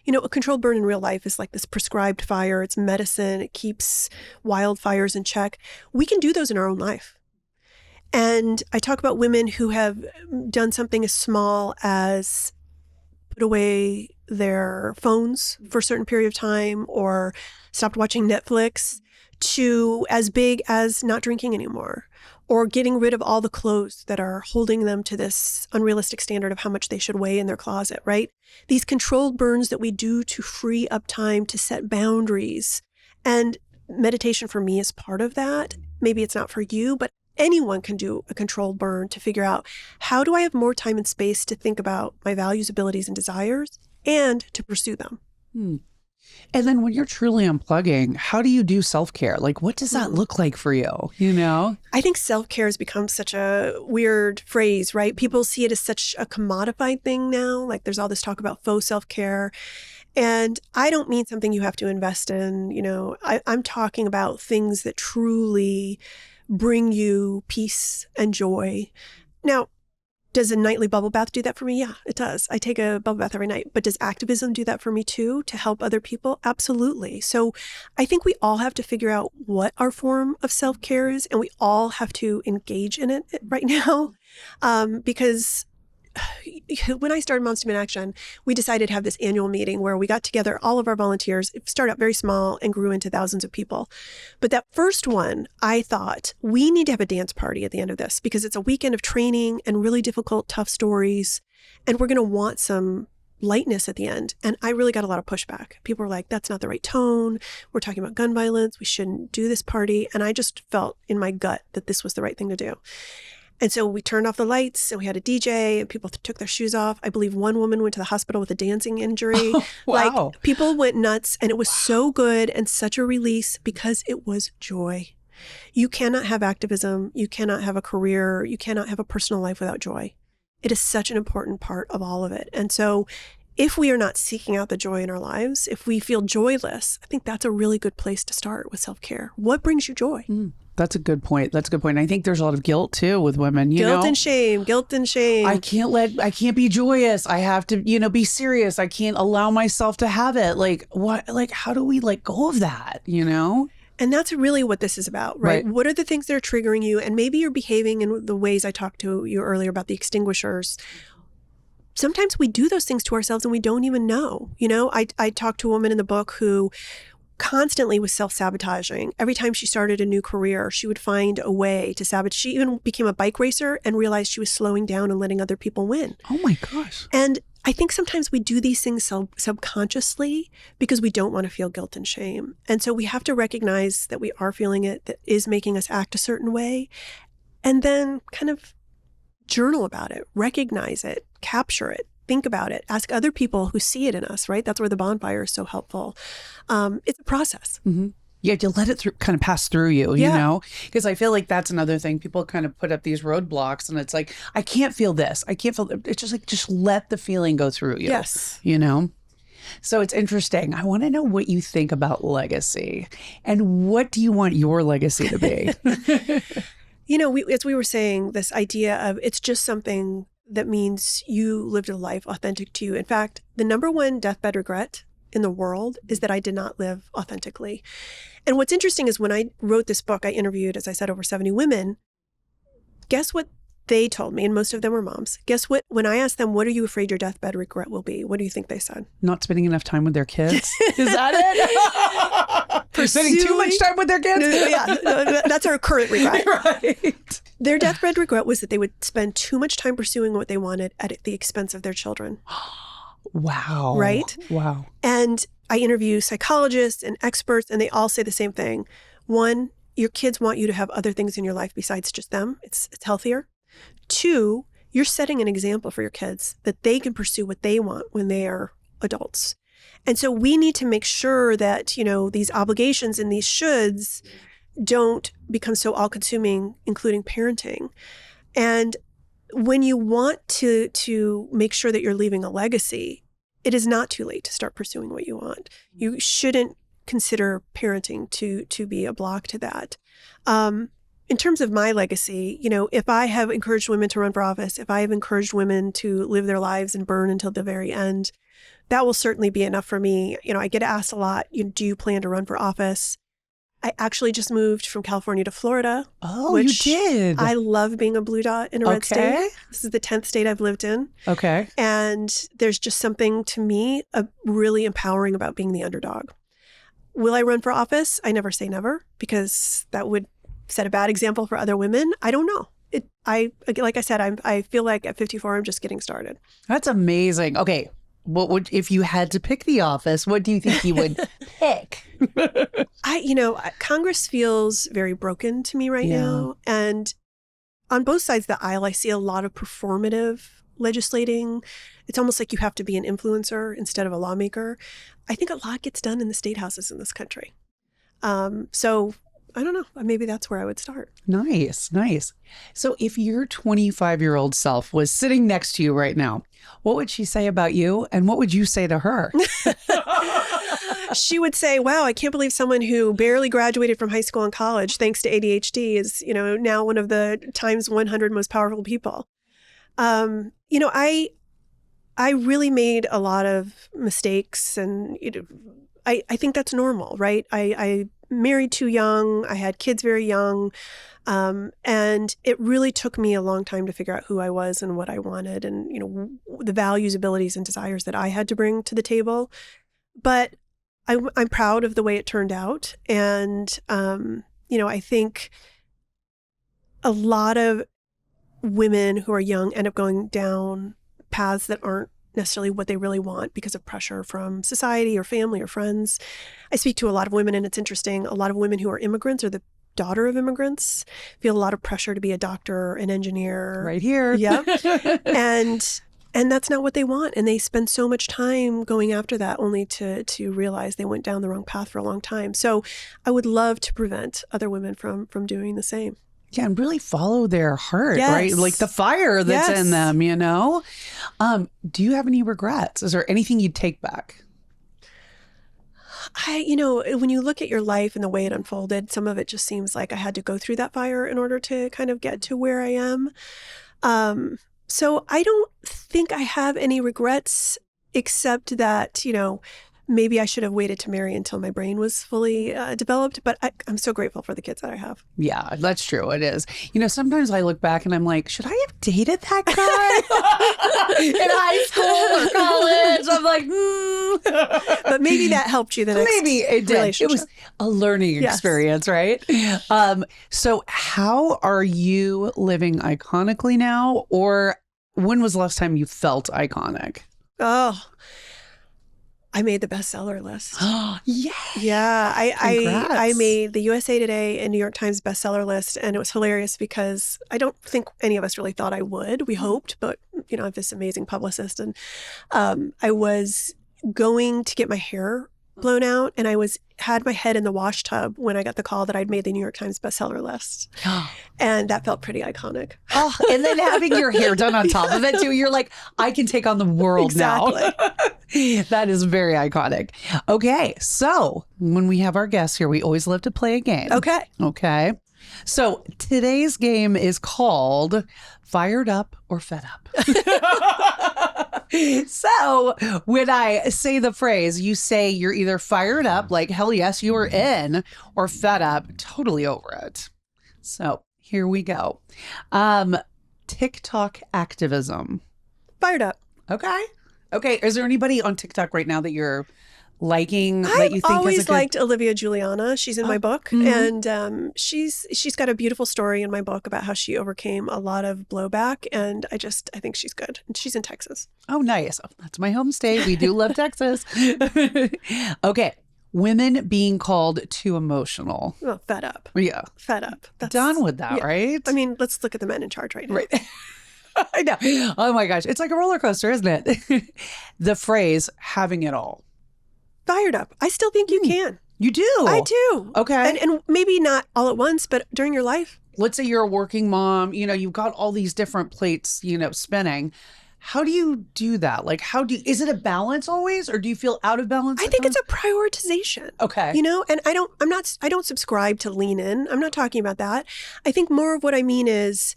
You know, a controlled burn in real life is like this prescribed fire. It's medicine. It keeps wildfires in check. We can do those in our own life. And I talk about women who have done something as small as put away their phones for a certain period of time or stopped watching Netflix, to as big as not drinking anymore, or getting rid of all the clothes that are holding them to this unrealistic standard of how much they should weigh in their closet, right? These controlled burns that we do to free up time to set boundaries. And meditation for me is part of that. Maybe it's not for you, but anyone can do a controlled burn to figure out, how do I have more time and space to think about my values, abilities, and desires, and to pursue them? And then when you're truly unplugging, how do you do self-care? Like, what does that look like for you? You know? I think self-care has become such a weird phrase, right? People see it as such a commodified thing now. Like, there's all this talk about faux self-care. And I don't mean something you have to invest in. You know, I'm talking about things that truly bring you peace and joy. Now, does a nightly bubble bath do that for me? Yeah, it does. I take a bubble bath every night. But does activism do that for me too, to help other people? Absolutely. So I think we all have to figure out what our form of self-care is, and we all have to engage in it right now. Because when I started Moms Demand Action, we decided to have this annual meeting where we got together all of our volunteers. It started out very small and grew into thousands of people. But that first one, I thought, we need to have a dance party at the end of this, because it's a weekend of training and really difficult, tough stories. And we're going to want some lightness at the end. And I really got a lot of pushback. People were like, that's not the right tone. We're talking about gun violence. We shouldn't do this party. And I just felt in my gut that this was the right thing to do. And so we turned off the lights and we had a DJ and people took their shoes off. I believe one woman went to the hospital with a dancing injury. Wow. Like, people went nuts, and it was so good and such a release because it was joy. You cannot have activism. You cannot have a career. You cannot have a personal life without joy. It is such an important part of all of it. And so if we are not seeking out the joy in our lives, if we feel joyless, I think that's a really good place to start with self-care. What brings you joy? That's a good point. That's a good point. I think there's a lot of guilt too with women, you know? Guilt and shame. I can't be joyous. I have to, be serious. I can't allow myself to have it. Like, what, like, how do we let go of that, And that's really what this is about, right? What are the things that are triggering you? And maybe you're behaving in the ways I talked to you earlier about the extinguishers. Sometimes we do those things to ourselves and we don't even know. I talked to a woman in the book who constantly was self-sabotaging. Every time she started a new career, she would find a way to sabotage. She even became a bike racer and realized she was slowing down and letting other people win. Oh my gosh. And I think sometimes we do these things subconsciously because we don't want to feel guilt and shame. And so we have to recognize that we are feeling it, that is making us act a certain way, and then kind of journal about it, recognize it, capture it, think about it, ask other people who see it in us, right? That's where the bonfire is so helpful. It's a process. Mm-hmm. You have to let it kind of pass through you, you know? Because I feel like that's another thing. People kind of put up these roadblocks and it's like, I can't feel this. I can't feel it. It's just like, just let the feeling go through you. Yes. So it's interesting. I want to know what you think about legacy and what do you want your legacy to be? As we were saying, this idea of it's just something that means you lived a life authentic to you. In fact, the number one deathbed regret in the world is that I did not live authentically. And what's interesting is when I wrote this book, I interviewed, as I said, over 70 women. Guess what they told me? And most of them were moms. Guess what? When I asked them, what are you afraid your deathbed regret will be? What do you think they said? Not spending enough time with their kids. Is that it? Spending too much time with their kids? Yeah, that's our current regret. Right. Their deathbed regret was that they would spend too much time pursuing what they wanted at the expense of their children. Wow. Right? Wow. And I interview psychologists and experts, and they all say the same thing. One, your kids want you to have other things in your life besides just them. It's healthier. Two, you're setting an example for your kids that they can pursue what they want when they are adults. And so we need to make sure that, these obligations and these shoulds don't become so all-consuming, including parenting. And when you want to make sure that you're leaving a legacy, it is not too late to start pursuing what you want. You shouldn't consider parenting to be a block to that. In terms of my legacy, if I have encouraged women to run for office, if I have encouraged women to live their lives and burn until the very end, that will certainly be enough for me. I get asked a lot, do you plan to run for office? I actually just moved from California to Florida. Oh, you did? I love being a blue dot in a red state. This is the 10th state I've lived in. Okay. And there's just something to me really empowering about being the underdog. Will I run for office? I never say never, because that would set a bad example for other women. I don't know. Like I said, I feel like at 54, I'm just getting started. That's amazing. Okay. If you had to pick the office, what do you think you would pick? Congress feels very broken to me right now. And on both sides of the aisle, I see a lot of performative legislating. It's almost like you have to be an influencer instead of a lawmaker. I think a lot gets done in the state houses in this country. So I don't know. Maybe that's where I would start. Nice. So if your 25-year-old self was sitting next to you right now, what would she say about you? And what would you say to her? She would say, wow, I can't believe someone who barely graduated from high school and college, thanks to ADHD, is, now one of the times 100 most powerful people. I really made a lot of mistakes, and I think that's normal, right? I married too young. I had kids very young. And it really took me a long time to figure out who I was and what I wanted, and, the values, abilities, and desires that I had to bring to the table. But I'm proud of the way it turned out. And, I think a lot of women who are young end up going down paths that aren't necessarily what they really want because of pressure from society or family or friends. I speak to a lot of women, and it's interesting. A lot of women who are immigrants or the daughter of immigrants feel a lot of pressure to be a doctor, an engineer. Right here. Yep. And that's not what they want. And they spend so much time going after that, only to realize they went down the wrong path for a long time. So I would love to prevent other women from doing the same. Yeah, and really follow their heart, Yes. right? Like the fire that's Yes. in them, Do you have any regrets? Is there anything you'd take back? When you look at your life and the way it unfolded, some of it just seems like I had to go through that fire in order to kind of get to where I am. So I don't think I have any regrets, except that, maybe I should have waited to marry until my brain was fully developed. But I'm so grateful for the kids that I have. Yeah, that's true. It is. Sometimes I look back and I'm like, should I have dated that guy in high school or college? I'm like, But maybe that helped you the next maybe it did. relationship. It was a learning Yes. experience, right? So how are you living iconically now? Or when was the last time you felt iconic? Oh, I made the bestseller list. Oh, yeah. Yeah, Congrats. I made the USA Today and New York Times bestseller list, and it was hilarious because I don't think any of us really thought I would. We hoped, but I have this amazing publicist, and I was going to get my hair blown out, and I had my head in the wash tub when I got the call that I'd made the New York Times bestseller list, and that felt pretty iconic. Oh, and then having your hair done on top of it too, you're like, I can take on the world now. That is very iconic. Okay, so when we have our guests here, we always love to play a game. Okay. So today's game is called Fired Up or Fed Up. So when I say the phrase, you say you're either fired up, like, hell yes, you are in, or fed up, totally over it. So here we go. TikTok activism. Fired up. Okay. Is there anybody on TikTok right now that you're liking that I've you think always is a good... liked Olivia Giuliana. She's in my book, and she's got a beautiful story in my book about how she overcame a lot of blowback, and I think she's good. And she's in Texas. Oh, nice. Oh, that's my home state. We do love Texas. Okay. Women being called too emotional. Oh, fed up. Yeah. Fed up. That's Done with that, yeah. right? I mean, let's look at the men in charge right now. Right. I know. Oh my gosh. It's like a roller coaster, isn't it? The phrase having it all. Fired up. I still think you can. You do? I do. Okay. And maybe not all at once, but during your life. Let's say you're a working mom, you've got all these different plates, spinning. How do you do that? Like, is it a balance always, or do you feel out of balance? I think it's a prioritization. Okay. And I don't subscribe to lean in. I'm not talking about that. I think more of what I mean is,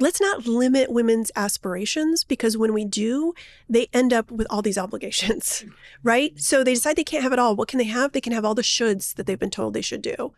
let's not limit women's aspirations, because when we do, they end up with all these obligations, right? So they decide they can't have it all. What can they have? They can have all the shoulds that they've been told they should do.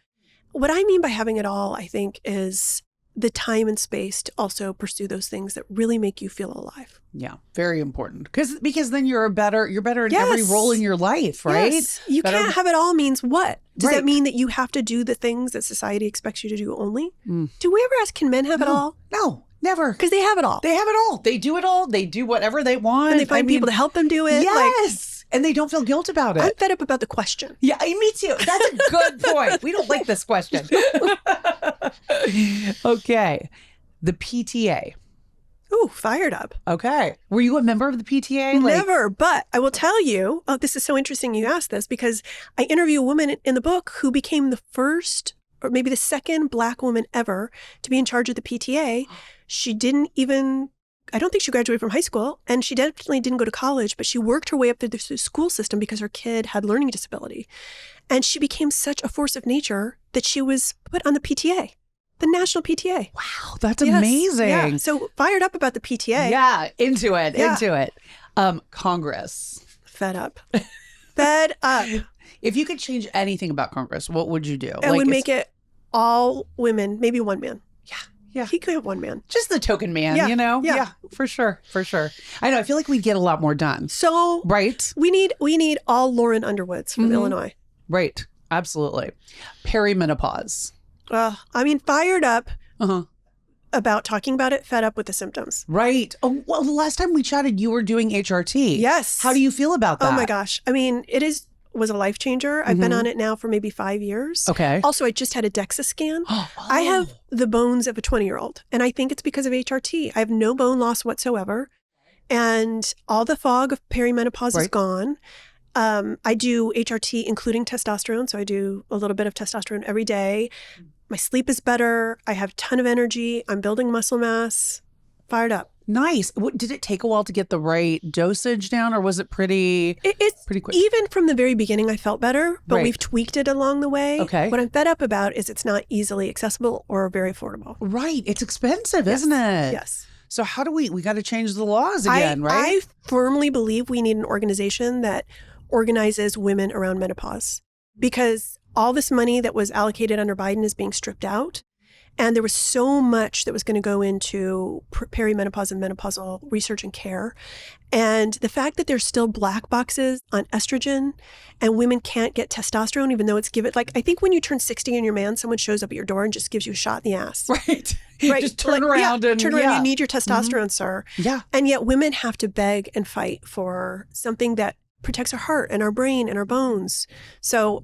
What I mean by having it all, I think, is the time and space to also pursue those things that really make you feel alive. Yeah, very important. Because then you're better in Yes. every role in your life, right? Yes. You Better- can't have it all means what? Does Right. that mean that you have to do the things that society expects you to do only? Mm. Do we ever ask, can men have it all? No, never. Because they have it all. They have it all. They do it all. They do whatever they want. And they find people to help them do it. Yes. And they don't feel guilt about it. I'm fed up about the question. Yeah, me too. That's a good point. We don't like this question. Okay. The PTA. Ooh, fired up. Okay. Were you a member of the PTA? Never, but I will tell you, this is so interesting you asked this because I interview a woman in the book who became the first or maybe the second Black woman ever to be in charge of the PTA. She didn't even, I don't think she graduated from high school, and she definitely didn't go to college, but she worked her way up through the school system because her kid had learning disability. And she became such a force of nature that she was put on the PTA. The national PTA. Wow, that's Yes. amazing. Yeah. So fired up about the PTA. Yeah, into it. Yeah. Congress. Fed up. Fed up. If you could change anything about Congress, what would you do? I would make it all women, maybe one man. Yeah. He could have one man. Just the token man, Yeah, you know? yeah. For sure. I know. I feel like we'd get a lot more done. So Right? we need all Lauren Underwoods from Illinois. Right. Absolutely. Perimenopause. Fired up Uh-huh. about talking about it, fed up with the symptoms. Right. Oh, well, the last time we chatted, you were doing HRT. Yes. How do you feel about that? Oh my gosh. I mean, was a life changer. I've been on it now for maybe 5 years. Okay. Also, I just had a DEXA scan. Oh. I have the bones of a 20-year-old, and I think it's because of HRT. I have no bone loss whatsoever, and all the fog of perimenopause is Right. gone. I do HRT, including testosterone, so I do a little bit of testosterone every day. My sleep is better. I have a ton of energy. I'm building muscle mass. Fired up. Nice. Did it take a while to get the right dosage down, or was it pretty It's quick? Even from the very beginning, I felt better, but Right. we've tweaked it along the way. Okay. What I'm fed up about is it's not easily accessible or very affordable. Right. It's expensive, Yes. isn't it? Yes. So how do we got to change the laws again, right? I firmly believe we need an organization that organizes women around menopause, because all this money that was allocated under Biden is being stripped out. And there was so much that was going to go into perimenopause and menopausal research and care. And the fact that there's still black boxes on estrogen and women can't get testosterone, even though it's given, like, I think when you turn 60 and you're a man, someone shows up at your door and just gives you a shot in the ass. Right. Right. Just turn around and turn around. yeah. You need your testosterone, sir. Yeah. And yet women have to beg and fight for something that protects our heart and our brain and our bones. So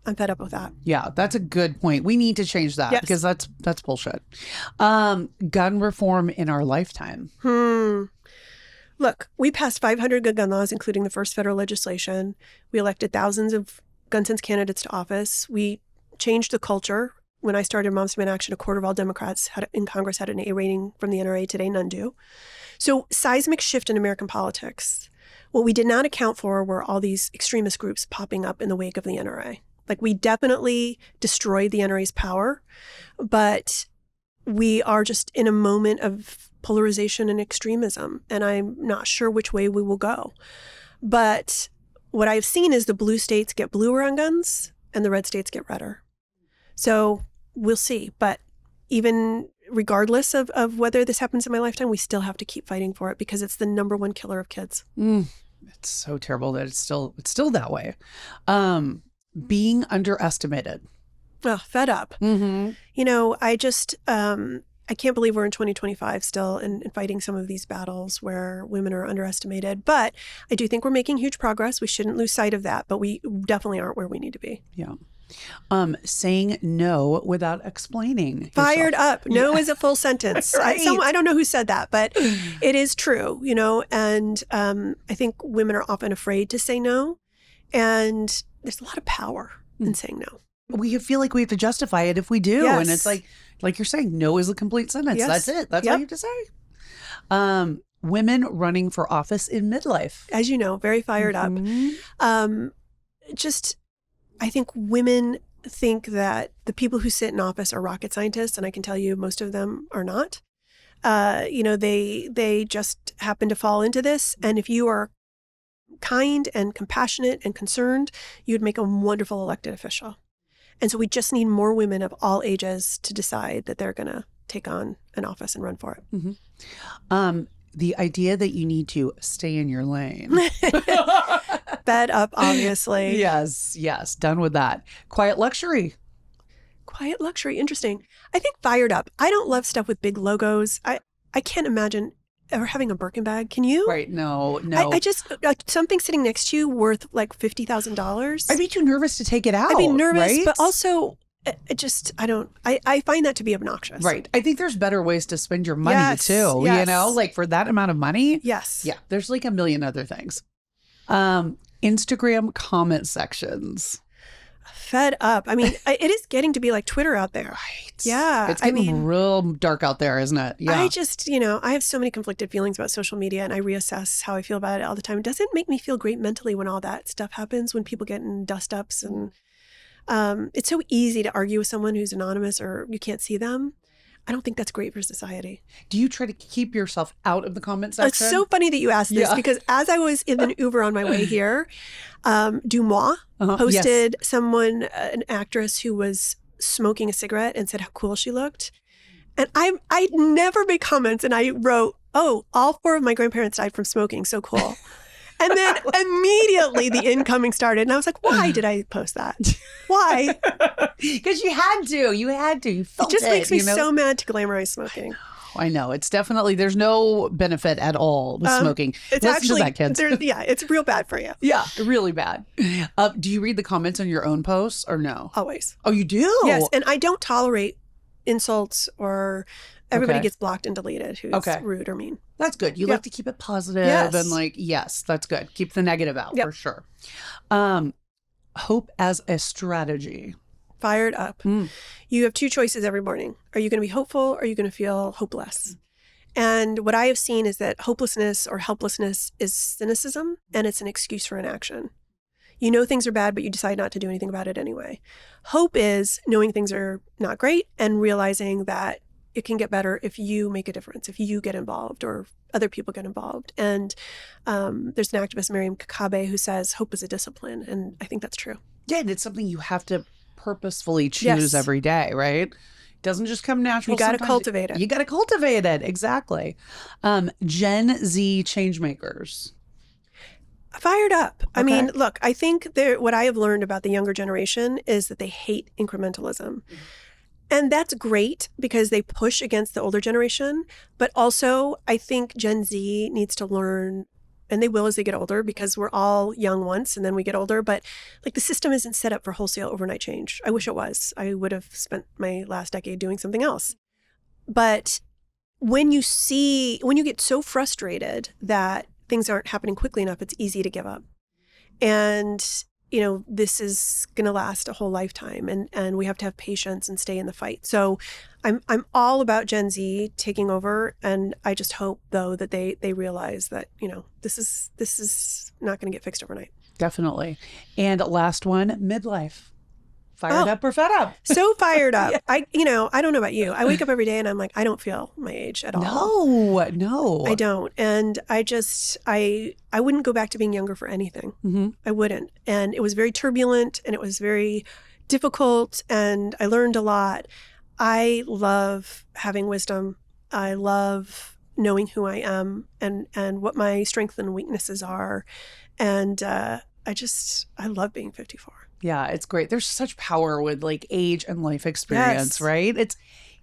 I'm fed up with that. Yeah, that's a good point. We need to change that Yes. because that's bullshit. Gun reform in our lifetime. Look, we passed 500 good gun laws, including the first federal legislation. We elected thousands of gun sense candidates to office. We changed the culture. When I started Moms Demand Action, a quarter of all Democrats in Congress had an A rating from the NRA. Today, none do. So seismic shift in American politics. What we did not account for were all these extremist groups popping up in the wake of the NRA. Like, we definitely destroyed the NRA's power, but we are just in a moment of polarization and extremism, and I'm not sure which way we will go. But what I've seen is the blue states get bluer on guns and the red states get redder. So we'll see. But even regardless of whether this happens in my lifetime, we still have to keep fighting for it because it's the number one killer of kids. It's so terrible that it's still that way. Being underestimated. Oh, fed up. Mm-hmm. You know, I just, I can't believe we're in 2025 still and fighting some of these battles where women are underestimated. But I do think we're making huge progress. We shouldn't lose sight of that, but we definitely aren't where we need to be. Yeah. Saying no without explaining. Fired yourself. up. No is a full sentence. Right. I don't know who said that, but it is true, you know, and I think women are often afraid to say no. And there's a lot of power in saying no. We feel like we have to justify it if we do. Yes. And it's like you're saying, no is a complete sentence. Yes. That's it. That's all you have to say. Women running for office in midlife. As you know, very fired up. I think women think that the people who sit in office are rocket scientists, and I can tell you most of them are not. You know, they just happen to fall into this. And if you are kind and compassionate and concerned, you would make a wonderful elected official. And so we just need more women of all ages to decide that they're going to take on an office and run for it. Mm-hmm. The idea that you need to stay in your lane. Fed up, obviously. Yes. Done with that. Quiet luxury. Quiet luxury. Interesting. I think fired up. I don't love stuff with big logos. I can't imagine ever having a Birkin bag. Can you? Right. No. I just, like, something sitting next to you worth like $50,000. I'd be too nervous to take it out. I'd be nervous, right? but also I find that to be obnoxious. Right. I think there's better ways to spend your money Yes, too, yes. like for that amount of money. Yes. Yeah. There's like a million other things. Instagram comment sections. Fed up. I mean, it is getting to be like Twitter out there. Right. Yeah. It's getting real dark out there, isn't it? Yeah. I just, I have so many conflicted feelings about social media, and I reassess how I feel about it all the time. It doesn't make me feel great mentally when all that stuff happens, when people get in dust ups, and it's so easy to argue with someone who's anonymous or you can't see them. I don't think that's great for society. Do you try to keep yourself out of the comment section? It's so funny that you asked this because as I was in an Uber on my way here, Dumois posted someone, an actress who was smoking a cigarette, and said how cool she looked. And I never made comments, and I wrote, "Oh, all 4 of my grandparents died from smoking. So cool." And then immediately the incoming started. And I was like, why did I post that? Why? Because you had to. You had to. You felt it. Just makes me you know? so mad to glamorize smoking. I know. It's definitely, there's no benefit at all with smoking. It's Listen actually, to that, kids. it's real bad for you. Yeah, really bad. Do you read the comments on your own posts or no? Always. Oh, you do? Yes. And I don't tolerate insults or everybody gets blocked and deleted who's rude or mean. That's good. You like to keep it positive and yes, that's good. Keep the negative out for sure. Hope as a strategy. Fired up. You have 2 choices every morning. Are you going to be hopeful or are you going to feel hopeless? And what I have seen is that hopelessness or helplessness is cynicism, and it's an excuse for inaction. You know things are bad, but you decide not to do anything about it anyway. Hope is knowing things are not great and realizing that it can get better if you make a difference, if you get involved or other people get involved. And there's an activist, Miriam Kakabe, who says hope is a discipline. And I think that's true. Yeah, and it's something you have to purposefully choose every day, right? It doesn't just come natural. You got to cultivate it. You got to cultivate it. Exactly. Gen Z changemakers. Fired up. I mean, look, I think what I have learned about the younger generation is that they hate incrementalism. And that's great because they push against the older generation. But also, I think Gen Z needs to learn, and they will as they get older, because we're all young once and then we get older. But like, the system isn't set up for wholesale overnight change. I wish it was. I would have spent my last decade doing something else. But when you get so frustrated that things aren't happening quickly enough, it's easy to give up. And this is going to last a whole lifetime, and we have to have patience and stay in the fight. So I'm all about Gen Z taking over, and I just hope, though, that they realize that, this is not going to get fixed overnight. Definitely. And last one, midlife. Fired up or fed up? So fired up. I don't know about you. I wake up every day and I'm like, I don't feel my age at all. No. I don't. And I wouldn't go back to being younger for anything. Mm-hmm. I wouldn't. And it was very turbulent and it was very difficult and I learned a lot. I love having wisdom. I love knowing who I am and what my strengths and weaknesses are. And I love being 54. Yeah, it's great. There's such power with like age and life experience, right?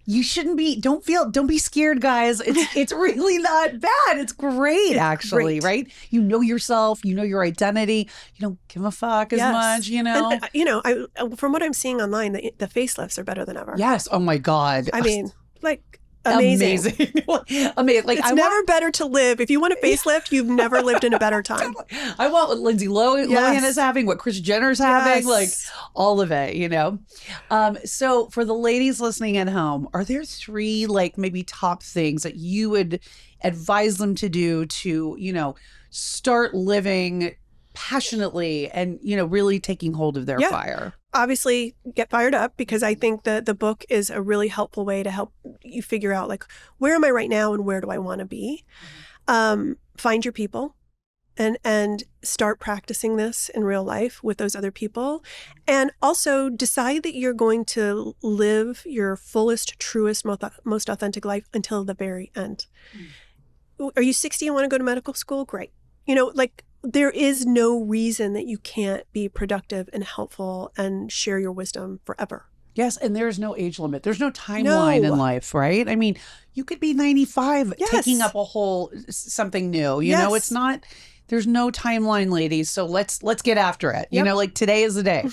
Don't be scared, guys. It's really not bad. It's great, actually, right? You know yourself, you know your identity. You don't give a fuck as much, And, from what I'm seeing online, the facelifts are better than ever. Yes. Oh my God. I mean, amazing. Amazing. Like, it's never better to live. If you want a facelift, you've never lived in a better time. I want what Lindsay Lohan is having, what Kris Jenner's having, like all of it, So for the ladies listening at home, are there 3 like maybe top things that you would advise them to do to, start living passionately and, really taking hold of their fire? Obviously, get fired up, because I think the book is a really helpful way to help you figure out, like, where am I right now and where do I want to be? Find your people and start practicing this in real life with those other people. And also decide that you're going to live your fullest, truest, most authentic life until the very end. Are you 60 and want to go to medical school? Great. Like, there is no reason that you can't be productive and helpful and share your wisdom forever. Yes, and there's no age limit. There's no timeline in life, right? I mean, you could be 95 taking up a whole something new. You know, it's not, there's no timeline, ladies. So let's get after it. You know, like today is the day.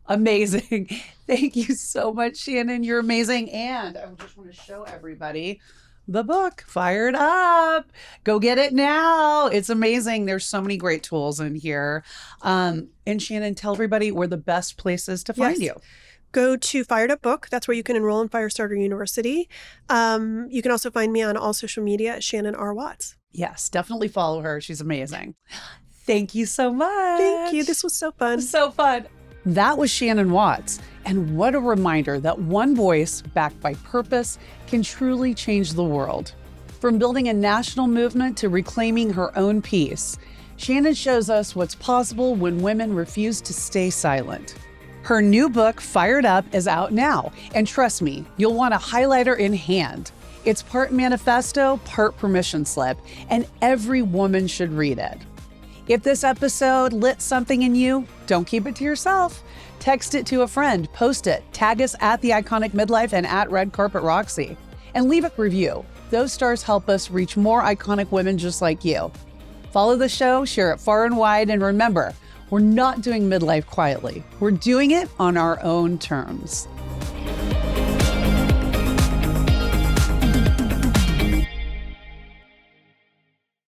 Amazing. Thank you so much, Shannon. You're amazing. And I just want to show everybody the book, Fired Up. Go get it now. It's amazing. There's so many great tools in here. And Shannon, tell everybody where the best places to find you. Go to Fired Up Book. That's where you can enroll in Firestarter University. You can also find me on all social media at Shannon R. Watts. Yes, definitely follow her. She's amazing. Thank you so much. Thank you. This was so fun. So fun. That was Shannon Watts. And what a reminder that one voice backed by purpose can truly change the world. From building a national movement to reclaiming her own peace, Shannon shows us what's possible when women refuse to stay silent. Her new book, Fired Up, is out now. And trust me, you'll want a highlighter in hand. It's part manifesto, part permission slip, and every woman should read it. If this episode lit something in you, don't keep it to yourself. Text it to a friend, post it, tag us at the Iconic Midlife and at Red Carpet Roxy, and leave a review. Those stars help us reach more iconic women just like you. Follow the show, share it far and wide, and remember, we're not doing midlife quietly. We're doing it on our own terms.